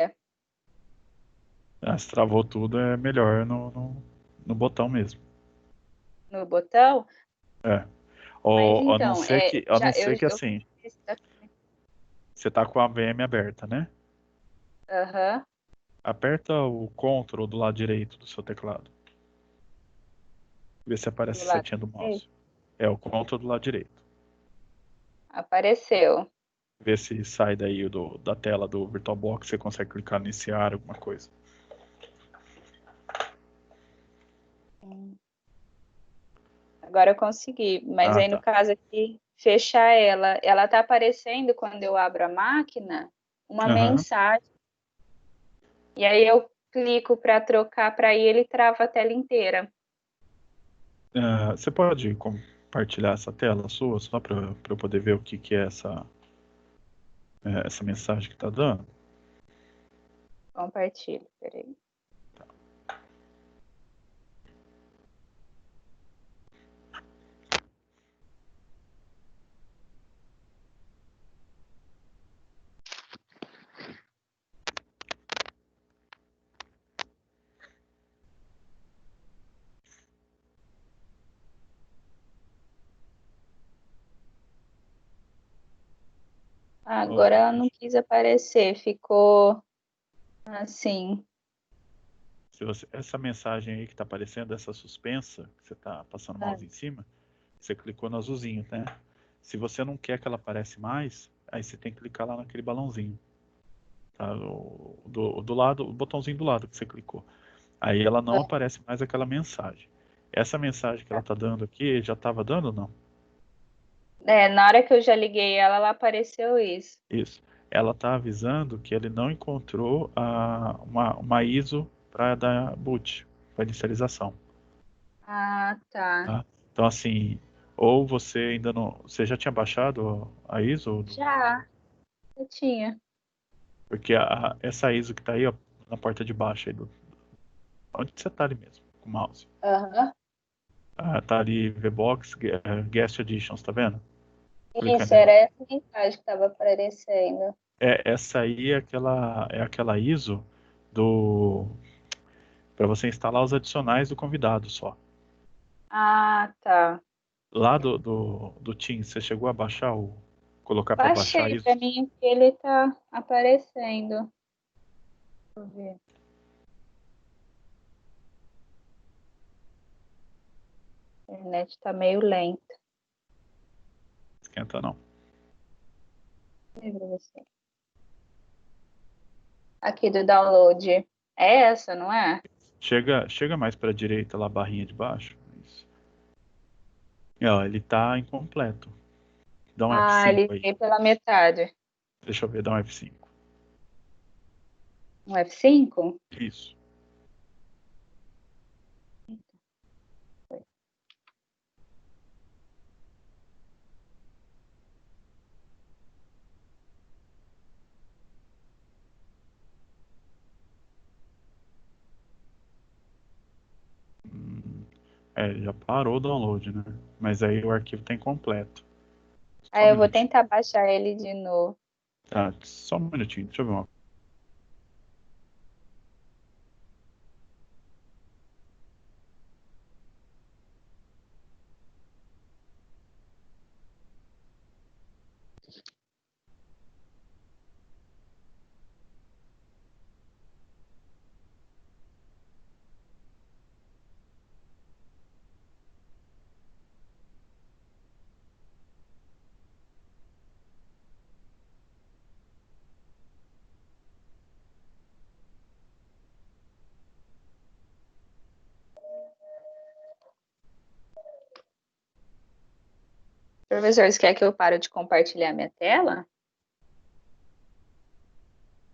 [SPEAKER 1] Se travou tudo, é melhor no botão mesmo.
[SPEAKER 3] No botão.
[SPEAKER 1] É.
[SPEAKER 3] Mas
[SPEAKER 1] A não
[SPEAKER 3] então,
[SPEAKER 1] ser que, a não
[SPEAKER 3] já
[SPEAKER 1] ser que
[SPEAKER 3] eu
[SPEAKER 1] assim,
[SPEAKER 3] fiz.
[SPEAKER 1] você tá com a VM aberta, né?
[SPEAKER 3] Aham.
[SPEAKER 1] Aperta o Ctrl do lado direito do seu teclado. Vê se aparece
[SPEAKER 3] Do
[SPEAKER 1] a
[SPEAKER 3] lado
[SPEAKER 1] setinha do
[SPEAKER 3] direito.
[SPEAKER 1] mouse. É o Ctrl do lado direito.
[SPEAKER 3] Apareceu.
[SPEAKER 1] Vê se sai daí da tela do VirtualBox, você consegue clicar no iniciar alguma coisa.
[SPEAKER 3] Agora eu consegui, mas aí no
[SPEAKER 1] Tá.
[SPEAKER 3] caso aqui, fechar ela tá aparecendo quando eu abro a máquina uma
[SPEAKER 1] Aham.
[SPEAKER 3] mensagem. E aí eu clico para trocar para ir, ele trava a tela inteira.
[SPEAKER 1] Você pode compartilhar essa tela sua, só para eu poder ver o que é essa mensagem que está dando?
[SPEAKER 3] Compartilho, peraí. Agora ela não quis aparecer, ficou assim.
[SPEAKER 1] Essa mensagem aí que está aparecendo, essa suspensa, que você está passando o mouse em cima, você clicou no azulzinho, né? Se você não quer que ela apareça mais, aí você tem que clicar lá naquele balãozinho. Tá? Do lado, o botãozinho do lado que você clicou. Aí ela não aparece mais aquela mensagem. Essa mensagem que ela está dando aqui, já estava dando ou não?
[SPEAKER 3] Na hora que eu já liguei ela apareceu isso.
[SPEAKER 1] Isso. Ela está avisando que ele não encontrou uma ISO para dar boot, para inicialização.
[SPEAKER 3] Ah, tá.
[SPEAKER 1] Tá? Então, assim, ou você ainda não. Você já tinha baixado a ISO?
[SPEAKER 3] Já, eu tinha.
[SPEAKER 1] Porque essa ISO que está aí, ó, na porta de baixo aí onde você está ali mesmo, com o mouse.
[SPEAKER 3] Aham.
[SPEAKER 1] Tá ali VBox, Guest Editions, tá vendo? Clica
[SPEAKER 3] Isso,
[SPEAKER 1] nela.
[SPEAKER 3] era essa mensagem que estava aparecendo.
[SPEAKER 1] Essa aí é aquela ISO do para você instalar os adicionais do convidado só.
[SPEAKER 3] Ah, tá.
[SPEAKER 1] Lá do Teams, você chegou a baixar colocar para baixar
[SPEAKER 3] Baixei,
[SPEAKER 1] isso?
[SPEAKER 3] pra mim que ele tá aparecendo. Deixa eu ver. A internet tá meio lenta.
[SPEAKER 1] Esquenta não.
[SPEAKER 3] Deixa eu ver pra você. Aqui do download. É essa, não é?
[SPEAKER 1] Chega mais para a direita lá, a barrinha de baixo. Isso. E, ó, ele tá incompleto. Dá um
[SPEAKER 3] Ah,
[SPEAKER 1] F5
[SPEAKER 3] ele
[SPEAKER 1] aí.
[SPEAKER 3] veio pela metade.
[SPEAKER 1] Deixa eu ver, dá um F5.
[SPEAKER 3] Um F5?
[SPEAKER 1] Isso. Já parou o download, né? Mas aí o arquivo tá incompleto. Só um
[SPEAKER 3] Aí eu vou
[SPEAKER 1] minutinho.
[SPEAKER 3] tentar baixar ele de novo.
[SPEAKER 1] Tá, só um minutinho, deixa eu ver uma.
[SPEAKER 3] Professor, você quer que eu pare de compartilhar minha tela?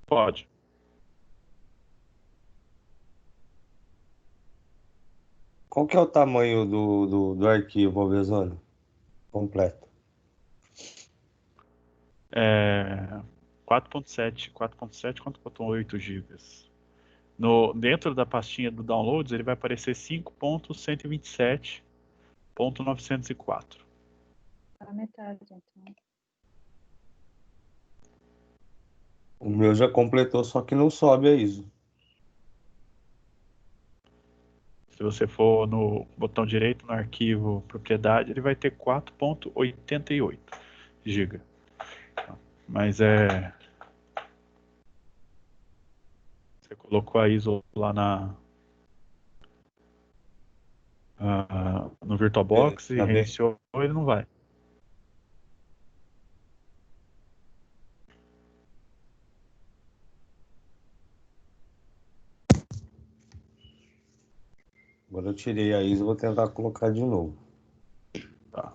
[SPEAKER 1] Pode.
[SPEAKER 4] Qual que é o tamanho do arquivo, Alvezano? Completo.
[SPEAKER 1] 4.7, 4.8 gigas. Dentro da pastinha do downloads, ele vai aparecer 5.127.904.
[SPEAKER 3] A metade, então.
[SPEAKER 4] O meu já completou, só que não sobe a ISO.
[SPEAKER 1] Se você for no botão direito no arquivo propriedade, ele vai ter 4.88 GB. Mas você colocou a ISO lá no VirtualBox e
[SPEAKER 4] Tá bem?
[SPEAKER 1] reiniciou, ele não vai.
[SPEAKER 4] Agora eu tirei a ISO, vou tentar colocar de novo.
[SPEAKER 1] Tá.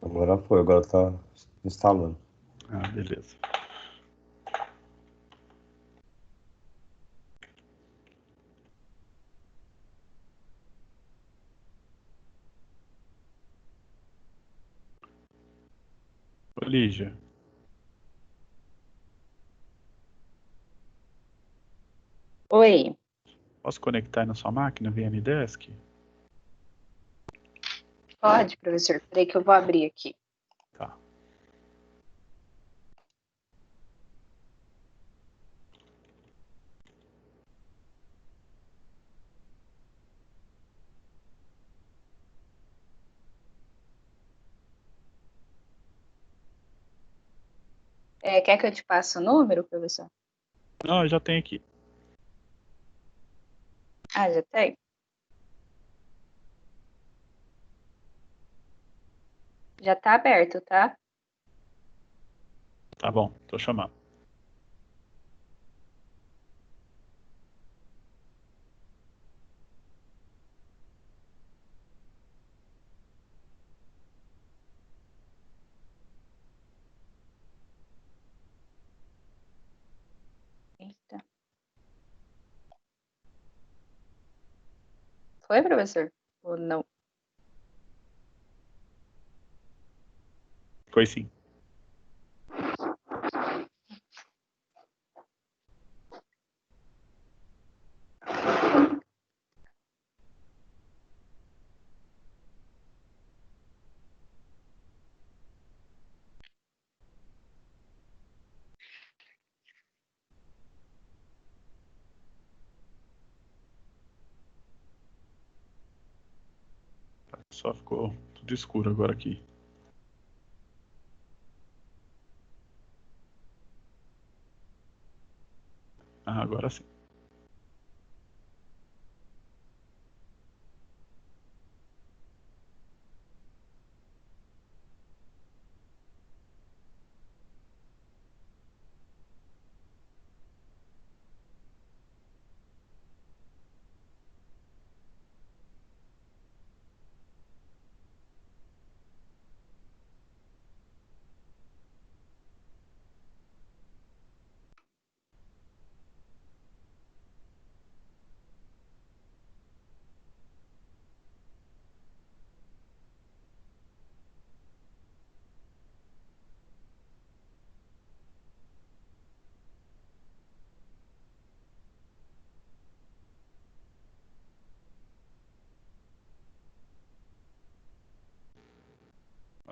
[SPEAKER 4] Agora foi, agora tá instalando.
[SPEAKER 1] Beleza. Ô, Lígia,
[SPEAKER 3] Oi.
[SPEAKER 1] posso conectar aí na sua máquina via MDesk?
[SPEAKER 3] Pode, professor. Peraí que eu vou abrir aqui.
[SPEAKER 1] Tá.
[SPEAKER 3] Quer que eu te passe o número, professor?
[SPEAKER 1] Não, eu já tenho aqui.
[SPEAKER 3] Ah, já tem? Já tá aberto, tá?
[SPEAKER 1] Tá bom, tô chamando.
[SPEAKER 3] Eita. Foi, professor? Ou não?
[SPEAKER 1] Foi sim. Só ficou tudo escuro agora aqui. Ah, agora sim.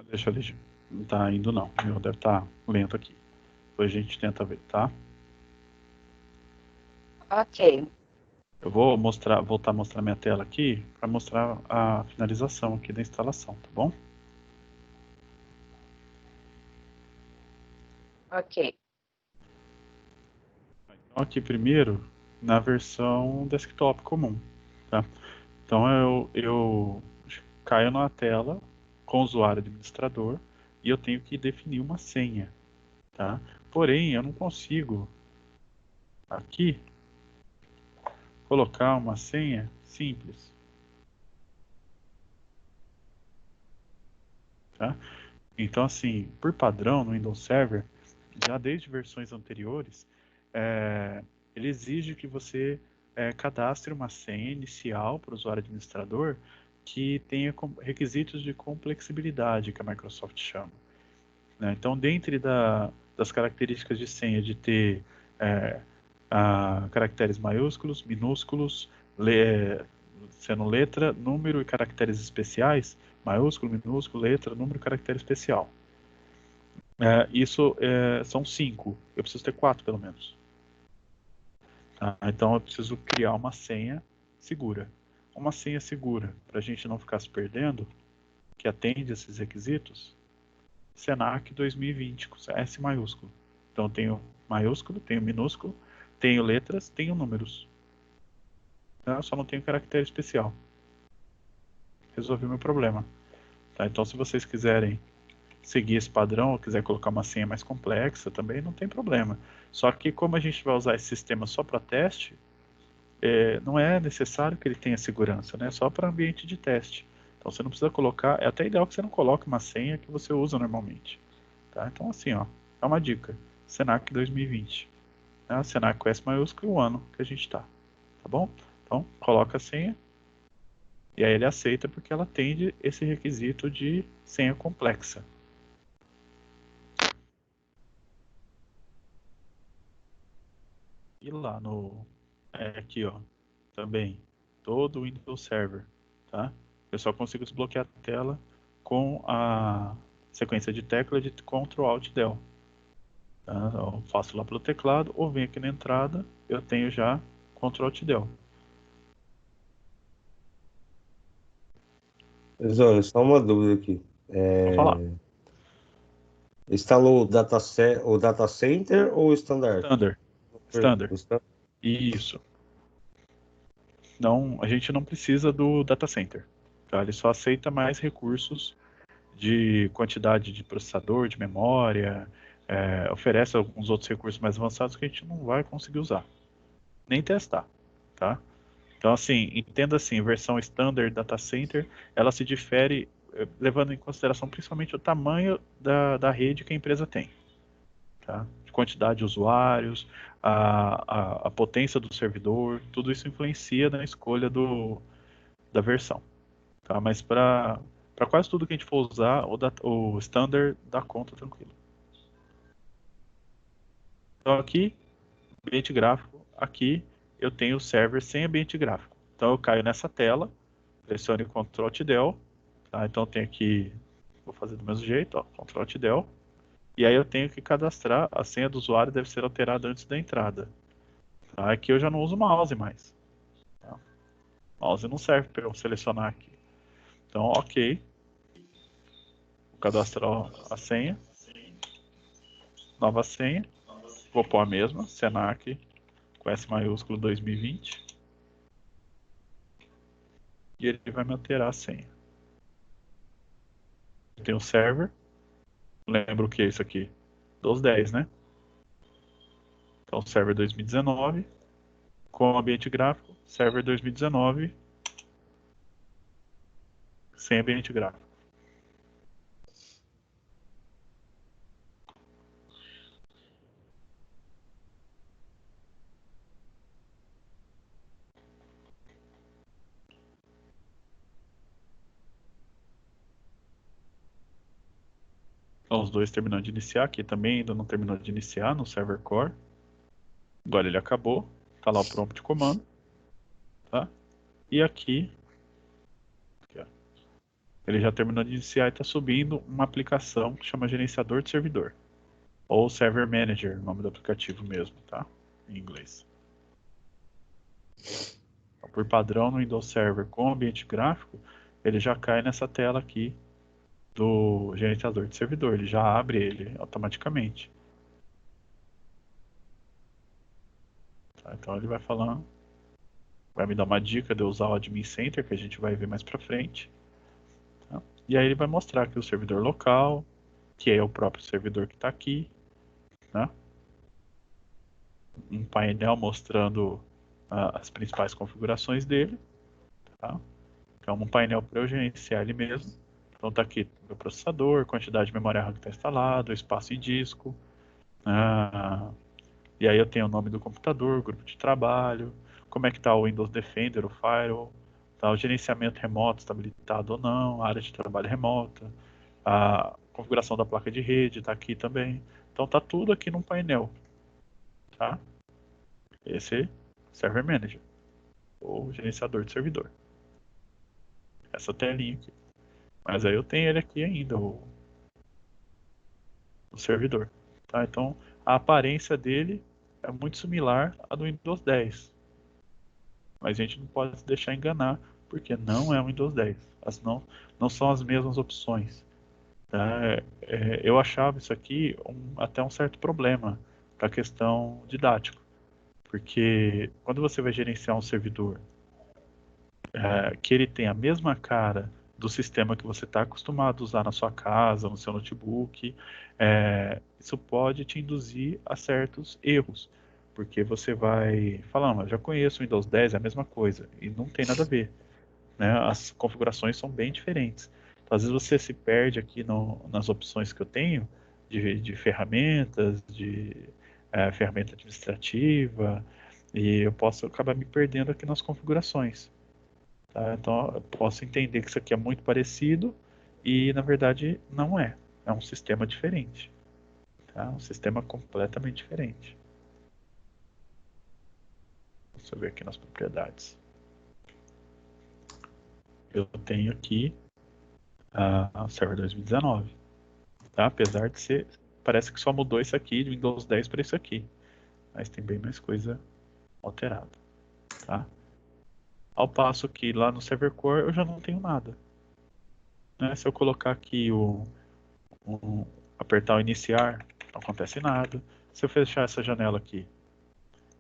[SPEAKER 1] Deixa ali. Não tá indo não. O meu deve estar lento aqui. Depois a gente tenta ver, tá?
[SPEAKER 3] Ok.
[SPEAKER 1] Eu vou voltar a mostrar minha tela aqui para mostrar a finalização aqui da instalação, tá bom?
[SPEAKER 3] Ok.
[SPEAKER 1] Então aqui primeiro na versão desktop comum, tá? Então eu caio na tela com o usuário administrador e eu tenho que definir uma senha, tá? Porém, eu não consigo aqui colocar uma senha simples, tá? Então, assim, por padrão no Windows Server, já desde versões anteriores, ele exige que você cadastre uma senha inicial para o usuário administrador que tenha requisitos de complexibilidade, que a Microsoft chama, né? Então, dentre das características de senha de ter caracteres maiúsculos, minúsculos, sendo letra, número e caracteres especiais, maiúsculo, minúsculo, letra, número e caractere especial. Isso são 5. Eu preciso ter 4 pelo menos. Tá? Então eu preciso criar uma senha segura. Uma senha segura para a gente não ficar se perdendo, que atende esses requisitos. Senac 2020 com S maiúsculo. Então eu tenho maiúsculo, tenho minúsculo, tenho letras, tenho números. Eu só não tenho caractere especial. Resolvi o meu problema. Tá? Então se vocês quiserem seguir esse padrão ou quiser colocar uma senha mais complexa também, não tem problema. Só que como a gente vai usar esse sistema só para teste, não é necessário que ele tenha segurança, né? Só para ambiente de teste. Então você não precisa colocar, é até ideal que você não coloque uma senha que você usa normalmente. Tá? Então assim, ó, é uma dica. Senac 2020. Né? Senac com S maiúsculo e o ano que a gente está. Tá bom? Então coloca a senha e aí ele aceita porque ela atende esse requisito de senha complexa. E lá no aqui, ó, também todo o Windows Server, tá? Eu só consigo desbloquear a tela com a sequência de tecla de Ctrl Alt Del. Tá? Eu faço lá pelo teclado ou venho aqui na entrada, eu tenho já Ctrl Alt Del.
[SPEAKER 4] Zona, só uma dúvida aqui.
[SPEAKER 1] Vou falar.
[SPEAKER 4] Instalou o data Center ou o Standard?
[SPEAKER 1] Standard. Standard.
[SPEAKER 4] O Standard.
[SPEAKER 1] Isso. a gente não precisa do data center. Tá? Ele só aceita mais recursos de quantidade de processador, de memória, oferece alguns outros recursos mais avançados que a gente não vai conseguir usar, nem testar. Tá? Então, assim, entenda assim, versão standard data center, ela se difere levando em consideração principalmente o tamanho da rede que a empresa tem. Tá? De quantidade de usuários, a potência do servidor, tudo isso influencia na escolha da versão. Tá? Mas para quase tudo que a gente for usar, o standard dá conta tranquilo. Então aqui, ambiente gráfico, aqui eu tenho o server sem ambiente gráfico. Então eu caio nessa tela, pressiono Ctrl Alt Del, tá? Então eu tenho aqui, vou fazer do mesmo jeito, ó, Ctrl Alt Del, e aí eu tenho que cadastrar, a senha do usuário deve ser alterada antes da entrada. Tá? Aqui eu já não uso mouse mais. Tá? Mouse não serve para eu selecionar aqui. Então, ok. Vou cadastrar a senha. Nova senha. Vou pôr a mesma, Senac, com S maiúsculo 2020. E ele vai me alterar a senha. Eu tenho o server. Lembro o que é isso aqui? Dos 10, né? Então, server 2019. Com ambiente gráfico, server 2019. Sem ambiente gráfico. Então, os dois terminando de iniciar. Aqui também ainda não terminou de iniciar no server core. Agora ele acabou. Está lá o prompt de comando. Tá? E aqui ó, ele já terminou de iniciar e está subindo uma aplicação que chama gerenciador de servidor. Ou Server Manager, o nome do aplicativo mesmo, tá? Em inglês. Então, por padrão, no Windows Server com ambiente gráfico, ele já cai nessa tela aqui do gerenciador de servidor. Ele já abre ele automaticamente. Tá? Então ele vai falando, vai me dar uma dica de eu usar o Admin Center, que a gente vai ver mais pra frente. Tá? E aí ele vai mostrar aqui o servidor local, que é o próprio servidor que está aqui. Né? Um painel mostrando as principais configurações dele. Tá? Então, um painel para eu gerenciar ele mesmo. Então, está aqui o processador, quantidade de memória RAM que está instalado, espaço em disco. E aí eu tenho o nome do computador, grupo de trabalho, como é que está o Windows Defender, o Firewall, tá? O gerenciamento remoto está habilitado ou não, a área de trabalho remota, a configuração da placa de rede está aqui também. Então, está tudo aqui num painel. Tá? Esse Server Manager, ou gerenciador de servidor. Essa telinha aqui. Mas aí eu tenho ele aqui ainda, o servidor. Tá? Então, a aparência dele é muito similar à do Windows 10. Mas a gente não pode se deixar enganar, porque não é o Windows 10. Não são as mesmas opções. Tá? Eu achava isso aqui até um certo problema para a questão didática. Porque quando você vai gerenciar um servidor que ele tem a mesma cara do sistema que você está acostumado a usar na sua casa, no seu notebook, isso pode te induzir a certos erros, porque você vai falar, mas já conheço o Windows 10, é a mesma coisa, e não tem nada a ver, né? As configurações são bem diferentes. Então, às vezes você se perde aqui nas opções que eu tenho de ferramentas, de ferramenta administrativa, e eu posso acabar me perdendo aqui nas configurações. Tá? Então eu posso entender que isso aqui é muito parecido e na verdade não é. É um sistema diferente. Tá? Um sistema completamente diferente. Deixa eu ver aqui nas propriedades. Eu tenho aqui a Server 2019. Tá? Apesar de ser. Parece que só mudou isso aqui de Windows 10 para isso aqui. Mas tem bem mais coisa alterada. Tá? Ao passo que lá no Server Core eu já não tenho nada. Né? Se eu colocar aqui apertar o iniciar, não acontece nada. Se eu fechar essa janela aqui,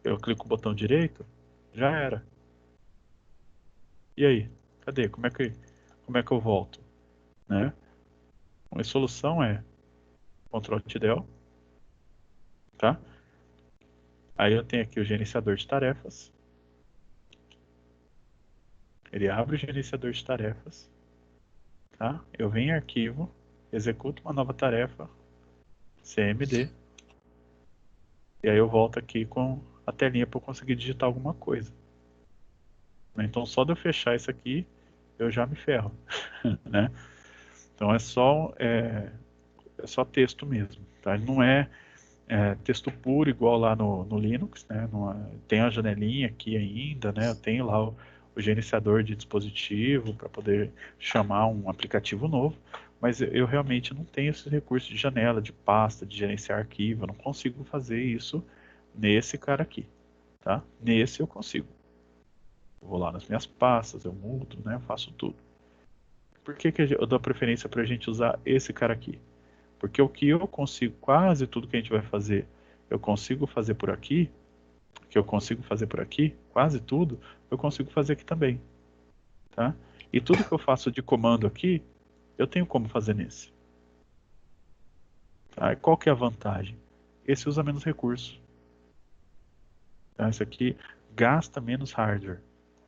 [SPEAKER 1] eu clico o botão direito, já era. E aí? Cadê? Como é que eu volto? Né? A solução é Ctrl+Alt+Del, tá? Aí eu tenho aqui o gerenciador de tarefas. Ele abre o gerenciador de tarefas, tá? Eu venho em arquivo, executo uma nova tarefa, CMD, e aí eu volto aqui com a telinha para eu conseguir digitar alguma coisa. Então só de eu fechar isso aqui, eu já me ferro, né? Então é só texto mesmo, tá? Não é texto puro igual lá no Linux, né? Tem a janelinha aqui ainda, né? Eu tenho lá o gerenciador de dispositivo para poder chamar um aplicativo novo, mas eu realmente não tenho esse recurso de janela, de pasta, de gerenciar arquivo, eu não consigo fazer isso nesse cara aqui, tá? Nesse eu consigo. Eu vou lá nas minhas pastas, eu mudo, né? Eu faço tudo. Por que eu dou preferência para a gente usar esse cara aqui? Porque o que eu consigo, quase tudo que a gente vai fazer, eu consigo fazer por aqui, quase tudo, eu consigo fazer aqui também, tá? E tudo que eu faço de comando aqui, eu tenho como fazer nesse. Tá? E qual que é a vantagem? Esse usa menos recurso. Tá? Esse aqui gasta menos hardware.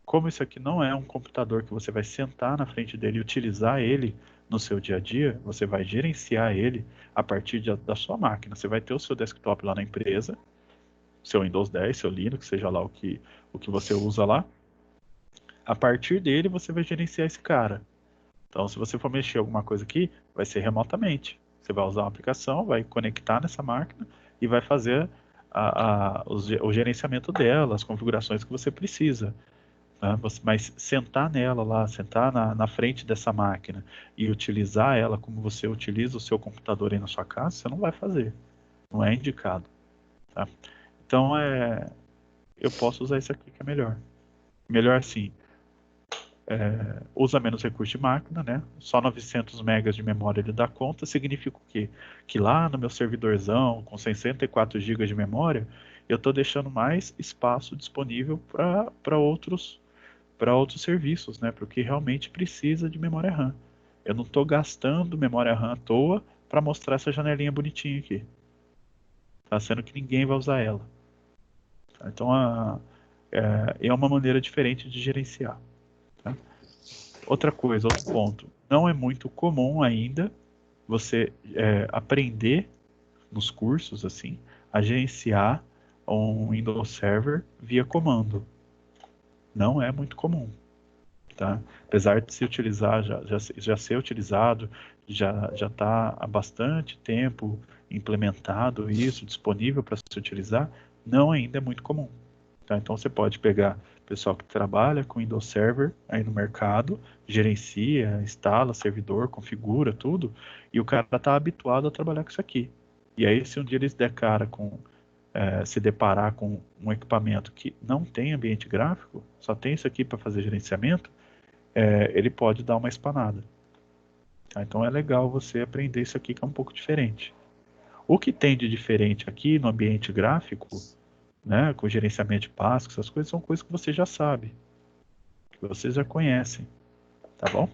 [SPEAKER 1] Como isso aqui não é um computador que você vai sentar na frente dele e utilizar ele no seu dia a dia, você vai gerenciar ele a partir da sua máquina. Você vai ter o seu desktop lá na empresa, seu Windows 10, seu Linux, seja lá o que você usa lá. A partir dele você vai gerenciar esse cara. Então, se você for mexer alguma coisa aqui, vai ser remotamente. Você vai usar uma aplicação, vai conectar nessa máquina e vai fazer o gerenciamento dela, as configurações que você precisa. Né? Mas sentar nela lá, sentar na frente dessa máquina e utilizar ela como você utiliza o seu computador aí na sua casa, você não vai fazer. Não é indicado. Tá? Então, eu posso usar isso aqui que é melhor. Melhor assim, usa menos recurso de máquina, né? Só 900 megas de memória ele dá conta. Significa o quê? Que lá no meu servidorzão, com 64 GB de memória, eu estou deixando mais espaço disponível para outros serviços, né? Porque realmente precisa de memória RAM. Eu não estou gastando memória RAM à toa para mostrar essa janelinha bonitinha aqui. Tá sendo que ninguém vai usar ela. Tá? Então é uma maneira diferente de gerenciar. Tá? Outra coisa, outro ponto. Não é muito comum ainda você aprender nos cursos assim a gerenciar um Windows Server via comando. Não é muito comum. Tá? Apesar de se utilizar, já ser utilizado, já está há bastante tempo implementado isso, disponível para se utilizar, não ainda é muito comum. Tá? Então você pode pegar pessoal que trabalha com Windows Server aí no mercado, gerencia, instala servidor, configura tudo, e o cara está habituado a trabalhar com isso aqui. E aí, se um dia eles se deparar com um equipamento que não tem ambiente gráfico, só tem isso aqui para fazer gerenciamento, ele pode dar uma espanada. Tá? Então é legal você aprender isso aqui que é um pouco diferente. O que tem de diferente aqui no ambiente gráfico, né, com gerenciamento de passos, essas coisas são coisas que você já sabe, que vocês já conhecem, tá bom?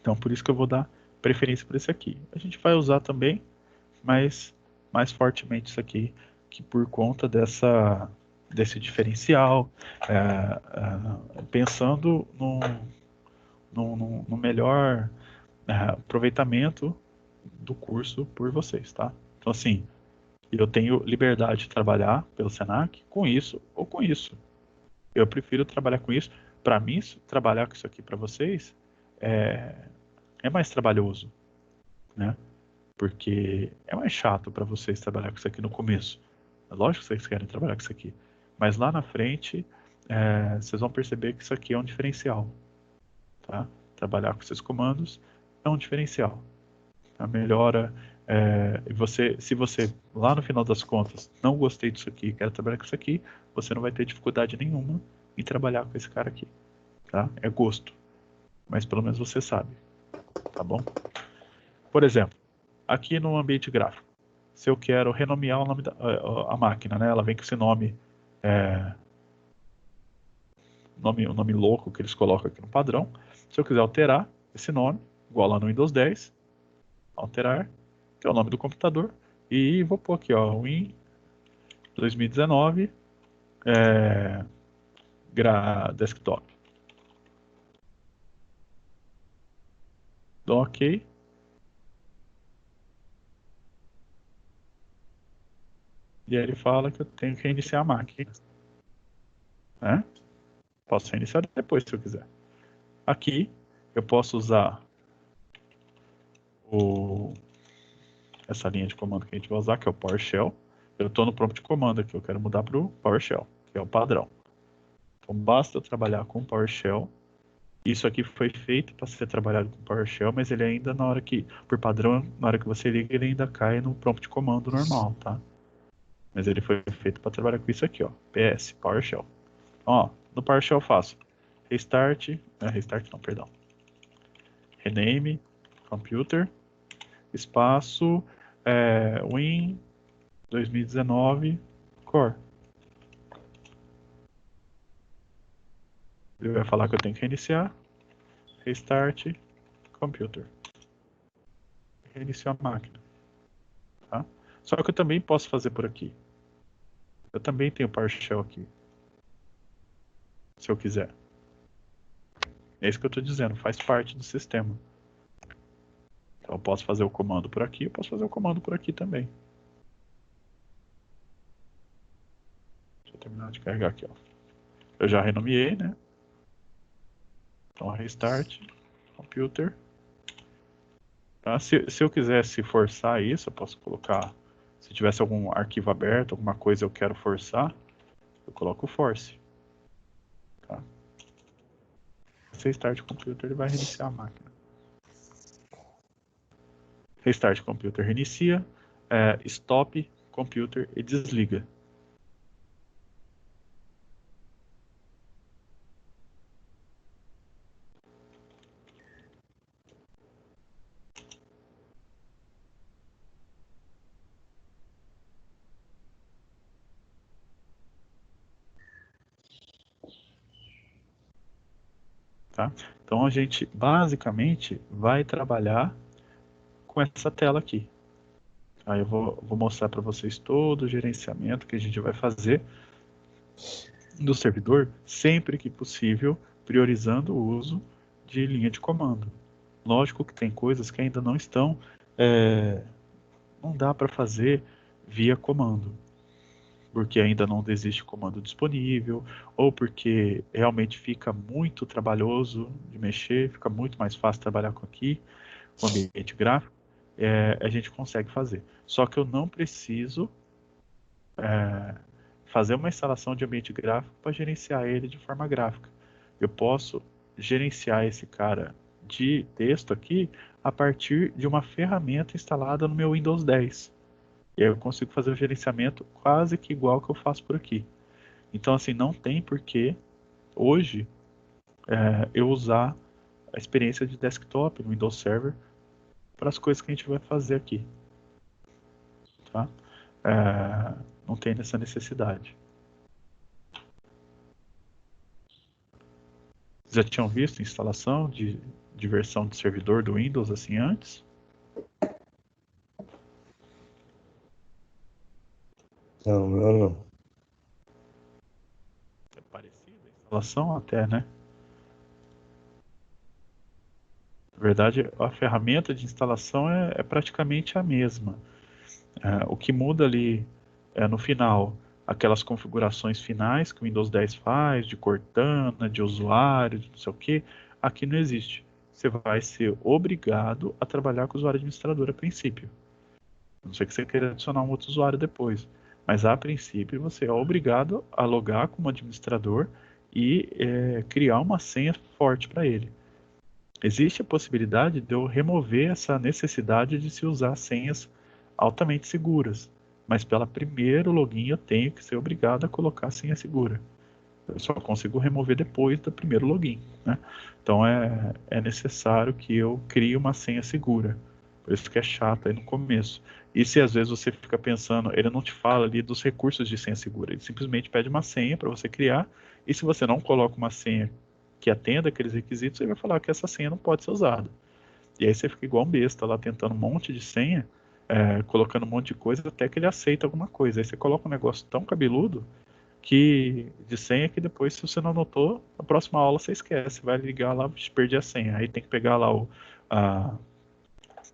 [SPEAKER 1] Então por isso que eu vou dar preferência para esse aqui. A gente vai usar também, mas mais fortemente isso aqui, que por conta desse diferencial, pensando no melhor aproveitamento do curso por vocês, tá? Então assim, eu tenho liberdade de trabalhar pelo Senac com isso ou com isso. Eu prefiro trabalhar com isso. Para mim, trabalhar com isso aqui para vocês é mais trabalhoso, né? Porque é mais chato para vocês trabalhar com isso aqui no começo. É lógico que vocês querem trabalhar com isso aqui, mas lá na frente vocês vão perceber que isso aqui é um diferencial, tá? Trabalhar com esses comandos é um diferencial. A melhora se você lá no final das contas não gostei disso aqui, quero trabalhar com isso aqui, você não vai ter dificuldade nenhuma em trabalhar com esse cara aqui, tá? É gosto, mas pelo menos você sabe, tá bom? Por exemplo, aqui no ambiente gráfico, se eu quero renomear o nome a máquina, né? Ela vem com esse nome o nome louco que eles colocam aqui no padrão. Se eu quiser alterar esse nome, igual lá no Windows 10, alterar, que é o nome do computador, e vou pôr aqui, ó, Win 2019 Desktop. Dou OK. E aí ele fala que eu tenho que reiniciar a máquina. Né? Posso reiniciar depois se eu quiser. Aqui eu posso usar essa linha de comando que a gente vai usar, que é o PowerShell. Eu estou no prompt de comando aqui, eu quero mudar para o PowerShell, que é o padrão. Então basta eu trabalhar com PowerShell. Isso aqui foi feito para ser trabalhado com PowerShell, mas ele ainda, na hora que, por padrão, na hora que você liga, ele ainda cai no prompt de comando normal, tá? Mas ele foi feito para trabalhar com isso aqui, ó, PS, PowerShell. Ó, no PowerShell eu faço restart não, perdão. Rename, computer, espaço, Win 2019 Core. Ele vai falar que eu tenho que reiniciar. Restart computer. Reiniciar a máquina. Tá? Só que eu também posso fazer por aqui. Eu também tenho PowerShell aqui. Se eu quiser. É isso que eu estou dizendo. Faz parte do sistema. Então eu posso fazer o comando por aqui. Eu posso fazer o comando por aqui também. Deixa eu terminar de carregar aqui. Ó. Eu já renomeei, né? Então restart computer. Tá? Se eu quisesse forçar isso, eu posso colocar, se tivesse algum arquivo aberto, alguma coisa eu quero forçar, eu coloco force. Tá? Se restart computer, ele vai reiniciar a máquina. Restart computer reinicia, stop computer e desliga. Tá? Então a gente basicamente vai trabalhar com essa tela aqui. Aí eu vou mostrar para vocês todo o gerenciamento que a gente vai fazer do servidor sempre que possível, priorizando o uso de linha de comando. Lógico que tem coisas que ainda não estão, não dá para fazer via comando, porque ainda não existe comando disponível, ou porque realmente fica muito trabalhoso de mexer, fica muito mais fácil trabalhar com ambiente gráfico, a gente consegue fazer. Só que eu não preciso fazer uma instalação de ambiente gráfico para gerenciar ele de forma gráfica. Eu posso gerenciar esse cara de texto aqui a partir de uma ferramenta instalada no meu Windows 10. E aí eu consigo fazer o gerenciamento quase que igual que eu faço por aqui. Então, assim, não tem porquê hoje eu usar a experiência de desktop no Windows Server para as coisas que a gente vai fazer aqui. Tá? Não tem essa necessidade. Já tinham visto instalação de versão de servidor do Windows assim antes?
[SPEAKER 4] Não, eu não.
[SPEAKER 1] É parecida a instalação até, né? Na verdade, a ferramenta de instalação é praticamente a mesma. O que muda ali no final, aquelas configurações finais que o Windows 10 faz, de Cortana, de usuário, de não sei o que, aqui não existe. Você vai ser obrigado a trabalhar com o usuário administrador a princípio. A não ser que você queira adicionar um outro usuário depois. Mas a princípio você é obrigado a logar como administrador e criar uma senha forte para ele. Existe a possibilidade de eu remover essa necessidade de se usar senhas altamente seguras, mas pela primeiro login eu tenho que ser obrigado a colocar a senha segura. Eu só consigo remover depois do primeiro login, né? Então é necessário que eu crie uma senha segura Por isso que é chato aí no começo. E se às vezes você fica pensando, ele não te fala ali dos recursos de senha segura, ele simplesmente pede uma senha para você criar, e se você não coloca uma senha que atenda aqueles requisitos, ele vai falar que essa senha não pode ser usada. E aí você fica igual um besta lá tentando um monte de senha, colocando um monte de coisa até que ele aceita alguma coisa. Aí você coloca um negócio tão cabeludo de senha que depois, se você não anotou, na próxima aula você esquece, vai ligar lá, perdi a senha. Aí tem que pegar lá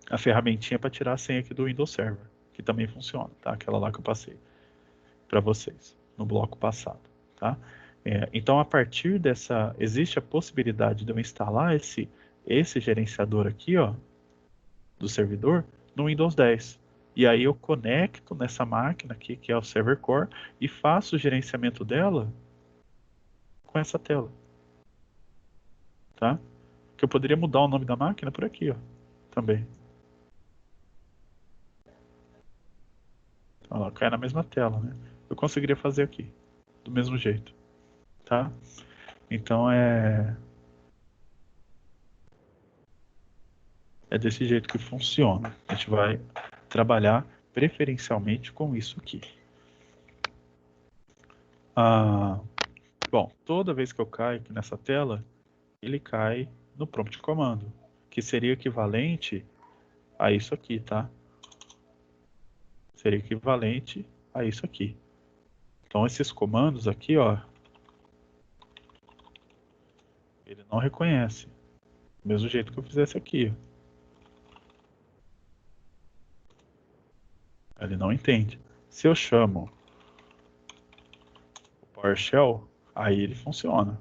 [SPEAKER 1] a ferramentinha para tirar a senha aqui do Windows Server, que também funciona, tá? Aquela lá que eu passei para vocês no bloco passado, tá? Então, a partir dessa, existe a possibilidade de eu instalar esse gerenciador aqui, ó, do servidor, no Windows 10. E aí eu conecto nessa máquina aqui, que é o Server Core, e faço o gerenciamento dela com essa tela, tá? Que eu poderia mudar o nome da máquina por aqui, ó, também. Então, ela cai na mesma tela, né? Eu conseguiria fazer aqui, do mesmo jeito, tá? Então é desse jeito que funciona. A gente vai trabalhar preferencialmente com isso aqui. Bom, toda vez que eu caio aqui nessa tela, ele cai no prompt comando, que seria equivalente a isso aqui, tá? Seria equivalente a isso aqui. Então esses comandos aqui, ó, ele não reconhece. Do mesmo jeito que eu fizesse aqui. Ele não entende. Se eu chamo o PowerShell, aí ele funciona.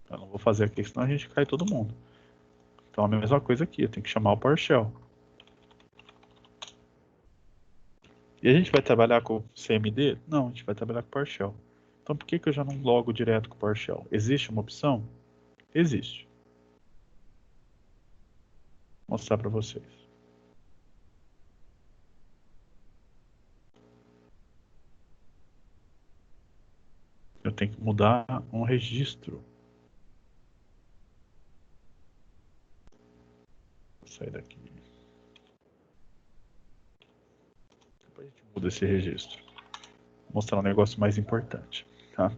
[SPEAKER 1] Eu não vou fazer aqui, senão a gente cai todo mundo. Então a mesma coisa aqui, eu tenho que chamar o PowerShell. E a gente vai trabalhar com o CMD? Não, a gente vai trabalhar com o PowerShell. Então por que eu já não logo direto com o PowerShell? Existe uma opção? Existe. Vou mostrar para vocês. Eu tenho que mudar um registro. Vou sair daqui. Depois a gente muda esse registro. Vou mostrar um negócio mais importante. Tá?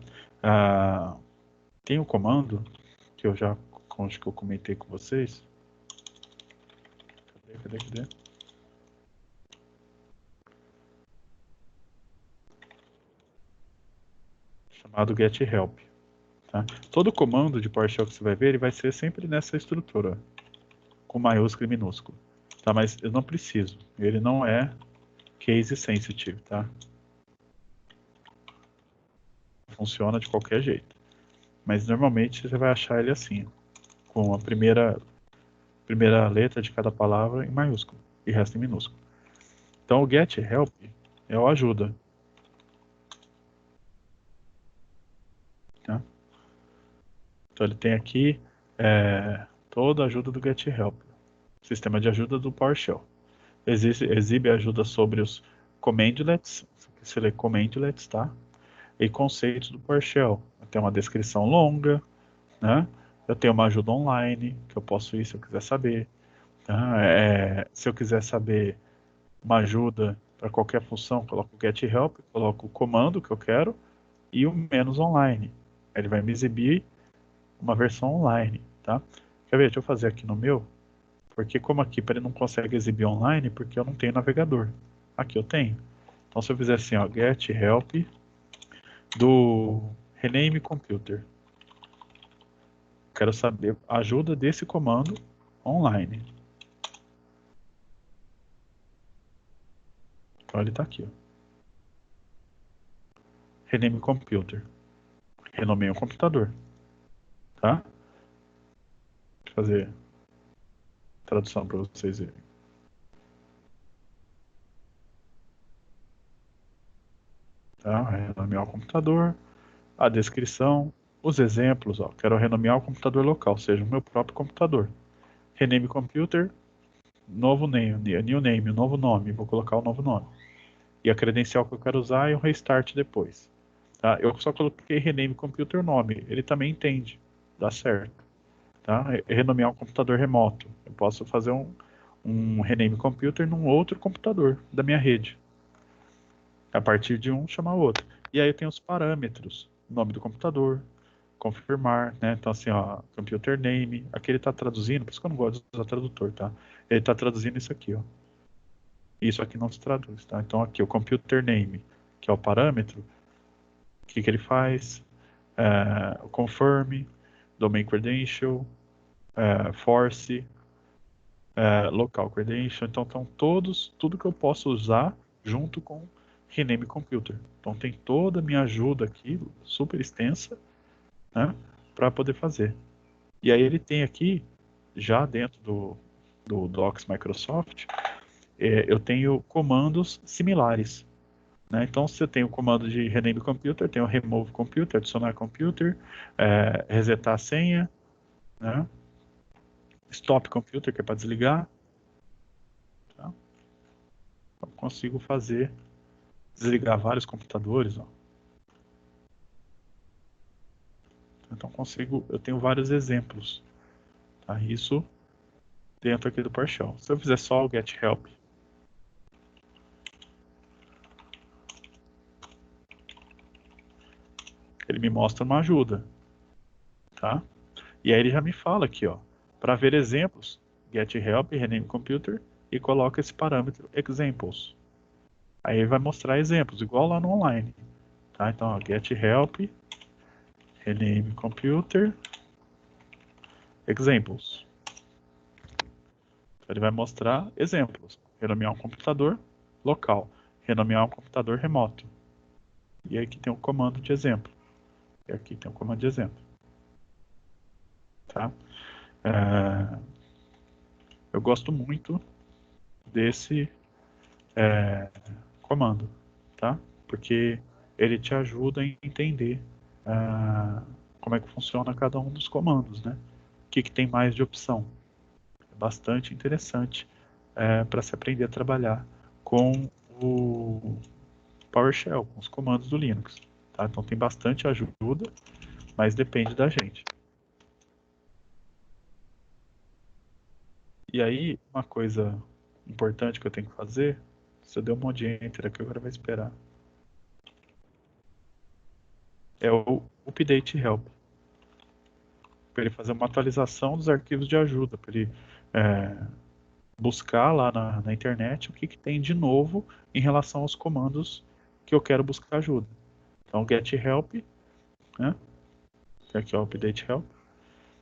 [SPEAKER 1] Tem um comando que eu já acho que eu comentei com vocês. Cadê? Chamado getHelp. Tá? Todo comando de PowerShell que você vai ver, ele vai ser sempre nessa estrutura, com maiúsculo e minúsculo. Tá? Mas eu não preciso. Ele não é case sensitive, tá? Funciona de qualquer jeito. Mas normalmente você vai achar ele assim, com a primeira letra de cada palavra em maiúsculo e o resto em minúsculo. Então o getHelp é o ajuda. Tá? Então ele tem aqui toda a ajuda do getHelp, sistema de ajuda do PowerShell. Exibe ajuda sobre os commandlets, você lê commandlets, tá? E conceitos do PowerShell. Tem uma descrição longa, né? Eu tenho uma ajuda online, que eu posso ir se eu quiser saber. Tá? Se eu quiser saber uma ajuda para qualquer função, coloco o getHelp, coloco o comando que eu quero e o menos online. Ele vai me exibir uma versão online, tá? Quer ver? Deixa eu fazer aqui no meu, porque como aqui ele não consegue exibir online, porque eu não tenho navegador. Aqui eu tenho. Então se eu fizer assim, ó, getHelp do Rename Computer. Quero saber a ajuda desse comando online. Então ele está aqui, ó. Rename Computer. Renomeie um computador. Tá? Deixa eu fazer tradução para vocês verem. Tá? Renomear o computador. A descrição. Os exemplos, ó. Quero renomear o computador local, ou seja, o meu próprio computador. Rename Computer. Novo name, new name, novo nome. Vou colocar o novo nome. E a credencial que eu quero usar e um restart depois. Tá? Eu só coloquei rename computer nome. Ele também entende. Dá certo. Tá? Renomear um computador remoto. Eu posso fazer um um rename computer num outro computador da minha rede. A partir de um, chamar o outro. E aí eu tenho os parâmetros, nome do computador, confirmar, né? Então assim, ó, computer name, aqui ele está traduzindo, por isso que eu não gosto de usar tradutor, tá? Ele está traduzindo isso aqui, ó. Isso aqui não se traduz, tá? Então aqui o computer name, que é o parâmetro, o que ele faz? O confirm, domain credential, force, local credential. Então estão todos, tudo que eu posso usar junto com rename computer. Então tem toda a minha ajuda aqui, super extensa, né, para poder fazer. E aí ele tem aqui, já dentro do Docs Microsoft, eu tenho comandos similares. Né? Então, se eu tenho o comando de rename computer, tenho remove computer, adicionar computer, resetar a senha, né? Stop computer, que é para desligar. Tá? Então, consigo desligar vários computadores. Ó. Então, eu tenho vários exemplos. Tá? Isso dentro aqui do PowerShell. Se eu fizer só o get help, ele me mostra uma ajuda. Tá? E aí ele já me fala aqui, ó, para ver exemplos, get help, rename computer, e coloca esse parâmetro examples. Aí ele vai mostrar exemplos, igual lá no online. Tá? Então, ó, get help, rename computer, examples. Então, ele vai mostrar exemplos. Renomear um computador local, renomear um computador remoto. E aí aqui tem um comando de exemplo. E aqui tem um comando de exemplo. Tá? Eu gosto muito desse comando, tá? Porque ele te ajuda a entender como é que funciona cada um dos comandos, né? O que tem mais de opção. É bastante interessante para se aprender a trabalhar com o PowerShell, com os comandos do Linux. Tá? Então tem bastante ajuda, mas depende da gente. E aí, uma coisa importante que eu tenho que fazer, se eu der um monte de enter aqui, agora vai esperar. É o update help. Para ele fazer uma atualização dos arquivos de ajuda, para ele buscar lá na internet o que tem de novo em relação aos comandos que eu quero buscar ajuda. Então, get help, né? Aqui é o update help.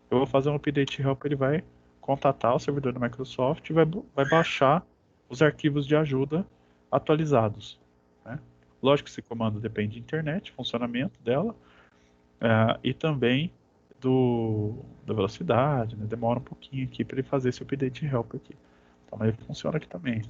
[SPEAKER 1] Eu vou fazer um update help, ele vai contatar o servidor da Microsoft e vai baixar os arquivos de ajuda atualizados. Né? Lógico que esse comando depende de internet, funcionamento dela, e também da velocidade, né? Demora um pouquinho aqui para ele fazer esse update help aqui. Então, mas ele funciona aqui também.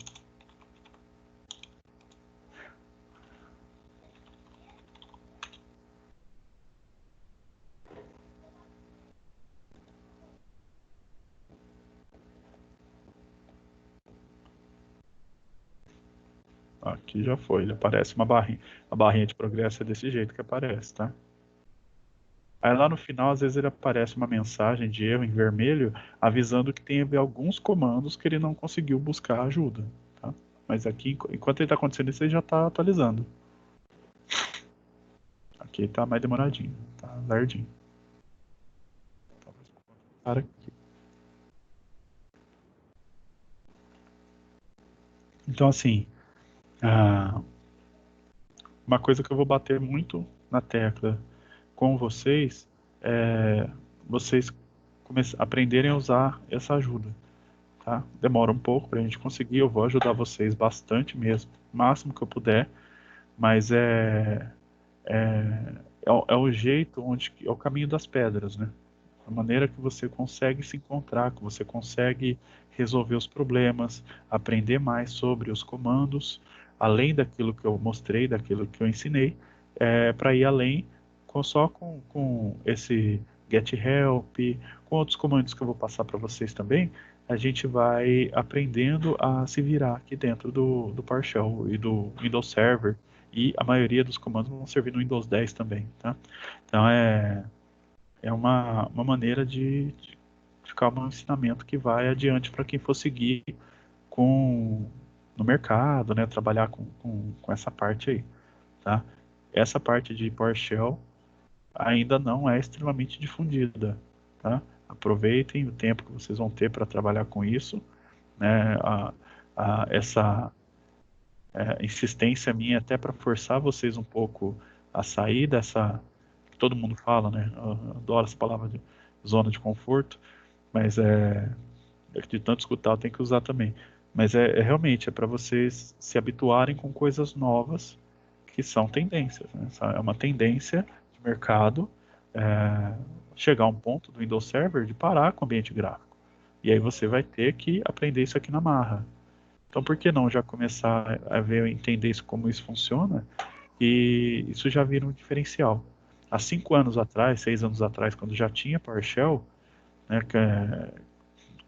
[SPEAKER 1] Aqui já foi, ele aparece uma barrinha. A barrinha de progresso é desse jeito que aparece, tá? Aí lá no final, às vezes ele aparece uma mensagem de erro em vermelho, avisando que tem alguns comandos que ele não conseguiu buscar ajuda, tá? Mas aqui, enquanto ele está acontecendo isso, ele já está atualizando. Aqui está mais demoradinho, tá lardinho. Para aqui. Então, assim, uma coisa que eu vou bater muito na tecla com vocês é vocês aprenderem a usar essa ajuda. Tá? Demora um pouco para a gente conseguir, eu vou ajudar vocês bastante mesmo, o máximo que eu puder, mas é o jeito é o caminho das pedras, né? A maneira que você consegue se encontrar, que você consegue resolver os problemas, aprender mais sobre os comandos, além daquilo que eu mostrei, daquilo que eu ensinei, para ir além só com esse get help, com outros comandos que eu vou passar para vocês também, a gente vai aprendendo a se virar aqui dentro do PowerShell e do Windows Server, e a maioria dos comandos vão servir no Windows 10 também, tá? Então é uma maneira de ficar um ensinamento que vai adiante para quem for seguir no mercado, né? Trabalhar com essa parte aí, tá? Essa parte de PowerShell ainda não é extremamente difundida, tá? Aproveitem o tempo que vocês vão ter para trabalhar com isso, né? Essa insistência minha até para forçar vocês um pouco a sair dessa, que todo mundo fala, né? Eu adoro essa palavra de zona de conforto, mas de tanto escutar eu tenho que usar também. Mas realmente para vocês se habituarem com coisas novas que são tendências, né? É uma tendência de mercado chegar a um ponto do Windows Server de parar com o ambiente gráfico. E aí você vai ter que aprender isso aqui na marra. Então, por que não já começar a ver, entender isso, como isso funciona? E isso já vira um diferencial. Há 5 anos atrás, 6 anos atrás, quando já tinha PowerShell, né,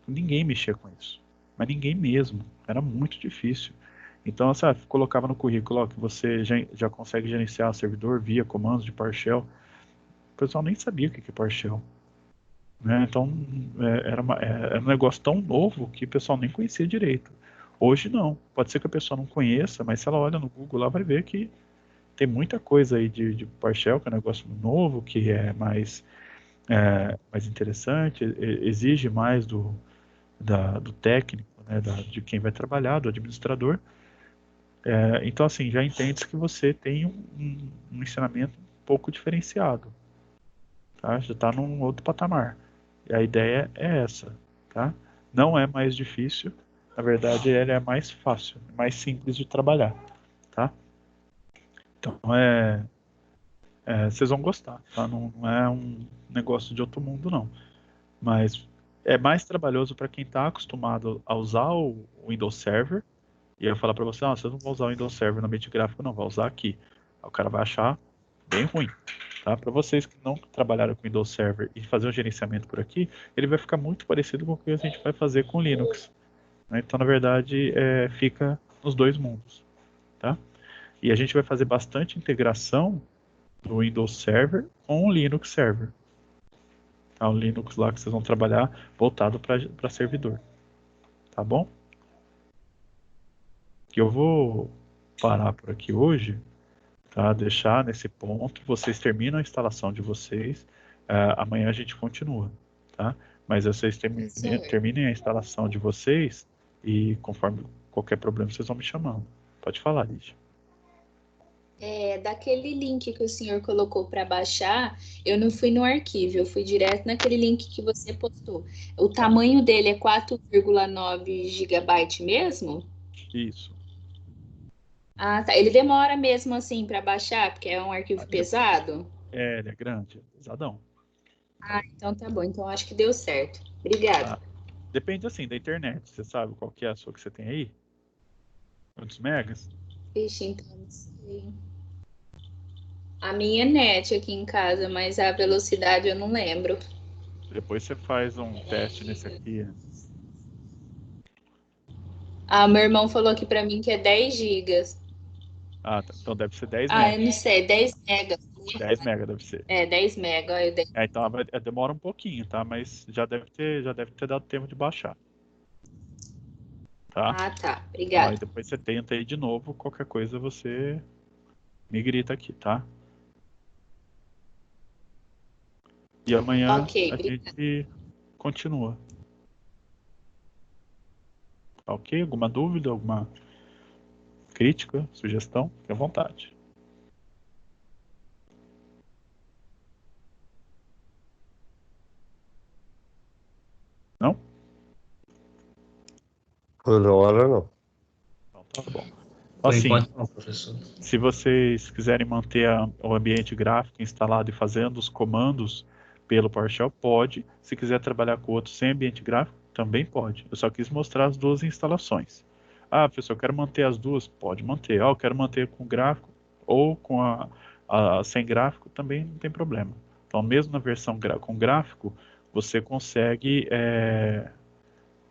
[SPEAKER 1] ninguém mexia com isso. Mas ninguém mesmo. Era muito difícil. Então, sabe, colocava no currículo ó, que você já consegue gerenciar o servidor via comandos de PowerShell. O pessoal nem sabia o que é PowerShell. Né? Então, era um negócio tão novo que o pessoal nem conhecia direito. Hoje não. Pode ser que a pessoa não conheça, mas se ela olha no Google lá, vai ver que tem muita coisa aí de PowerShell, que é um negócio novo, que é mais interessante, exige mais do técnico, né, de quem vai trabalhar, do administrador. Então, assim, já entende que você tem um ensinamento um pouco diferenciado. Tá? Já está num outro patamar. E a ideia é essa. Tá? Não é mais difícil, na verdade, ele é mais fácil, mais simples de trabalhar. Tá? Então, vocês vão gostar. Tá? Não é um negócio de outro mundo, não. Mas é mais trabalhoso para quem está acostumado a usar o Windows Server. E aí eu falar para você, você não vai usar o Windows Server no ambiente gráfico, não, vai usar aqui. Aí o cara vai achar bem ruim. Tá? Para vocês que não trabalharam com Windows Server e fazer um gerenciamento por aqui, ele vai ficar muito parecido com o que a gente vai fazer com Linux. Né? Então, na verdade, fica nos dois mundos. Tá? E a gente vai fazer bastante integração do Windows Server com o Linux Server. Tá? O Linux lá que vocês vão trabalhar voltado para servidor. Tá bom? Que eu vou parar por aqui hoje, tá? Deixar nesse ponto. Vocês terminam a instalação de vocês. Amanhã a gente continua, tá? Mas vocês terminem a instalação de vocês e conforme qualquer problema vocês vão me chamando. Pode falar, Lígia.
[SPEAKER 3] Daquele link que o senhor colocou para baixar, eu não fui no arquivo, eu fui direto naquele link que você postou. O tamanho dele é 4,9 GB mesmo?
[SPEAKER 1] Isso.
[SPEAKER 3] Ah, tá. Ele demora mesmo assim para baixar, porque é um arquivo pesado?
[SPEAKER 1] Ele é grande, pesadão.
[SPEAKER 3] Ah, então tá bom. Então acho que deu certo. Obrigada.
[SPEAKER 1] Depende assim da internet. Você sabe qual que é a sua que você tem aí? Quantos megas?
[SPEAKER 3] Vixe, então não sei. A minha é net aqui em casa, mas a velocidade eu não lembro.
[SPEAKER 1] Depois você faz um teste nesse aqui.
[SPEAKER 3] Meu irmão falou aqui para mim que é 10 gigas.
[SPEAKER 1] Tá. Então deve ser 10
[SPEAKER 3] eu não sei, 10 megas.
[SPEAKER 1] 10 mega deve ser.
[SPEAKER 3] 10 mega.
[SPEAKER 1] Então demora um pouquinho, tá? Mas já deve ter dado tempo de baixar. Tá?
[SPEAKER 3] Ah, tá. Obrigada.
[SPEAKER 1] Aí depois você tenta aí de novo, qualquer coisa você me grita aqui, tá? E amanhã a gente continua. Ok? Alguma dúvida, alguma crítica, sugestão? Fique à vontade. Não?
[SPEAKER 4] Por hora não.
[SPEAKER 1] Então tá bom.
[SPEAKER 5] Por
[SPEAKER 1] Assim,
[SPEAKER 5] enquanto não, professor.
[SPEAKER 1] se vocês quiserem manter o ambiente gráfico instalado e fazendo os comandos pelo PowerShell, pode. Se quiser trabalhar com outro sem ambiente gráfico, também pode. Eu só quis mostrar as duas instalações. Professor, eu quero manter as duas? Pode manter. Eu quero manter com gráfico ou com sem gráfico, também não tem problema. Então, mesmo na versão com gráfico, você consegue,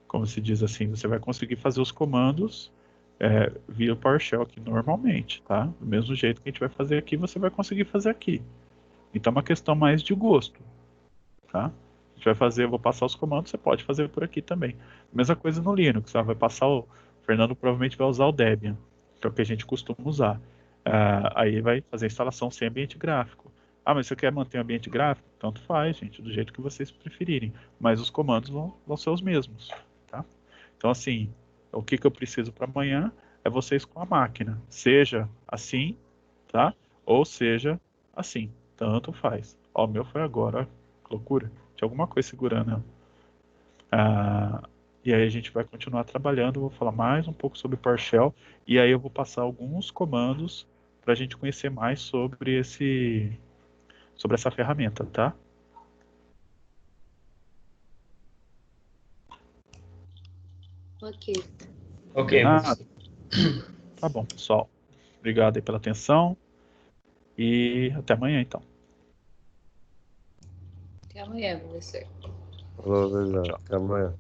[SPEAKER 1] como se diz assim, você vai conseguir fazer os comandos via PowerShell aqui normalmente, tá? Do mesmo jeito que a gente vai fazer aqui, você vai conseguir fazer aqui. Então, é uma questão mais de gosto, tá? A gente vai fazer, eu vou passar os comandos, você pode fazer por aqui também. Mesma coisa no Linux, vai passar Fernando provavelmente vai usar o Debian, que é o que a gente costuma usar. Aí vai fazer a instalação sem ambiente gráfico. Ah, mas você quer manter o ambiente gráfico? Tanto faz, gente, do jeito que vocês preferirem. Mas os comandos vão ser os mesmos, tá? Então, assim, o que eu preciso para amanhã é vocês com a máquina. Seja assim, tá? Ou seja assim. Tanto faz. Ó, o meu foi agora, ó, que loucura. Tinha alguma coisa segurando ela. E aí a gente vai continuar trabalhando. Vou falar mais um pouco sobre PowerShell. E aí eu vou passar alguns comandos para a gente conhecer mais sobre essa ferramenta, tá?
[SPEAKER 6] Ok.
[SPEAKER 5] Ok,
[SPEAKER 1] Combinado? Tá bom, pessoal. Obrigado aí pela atenção e até amanhã, então.
[SPEAKER 6] Até amanhã, professor.
[SPEAKER 4] Falou,
[SPEAKER 1] Tchau,
[SPEAKER 4] verdade.
[SPEAKER 1] tchau.
[SPEAKER 4] Até amanhã.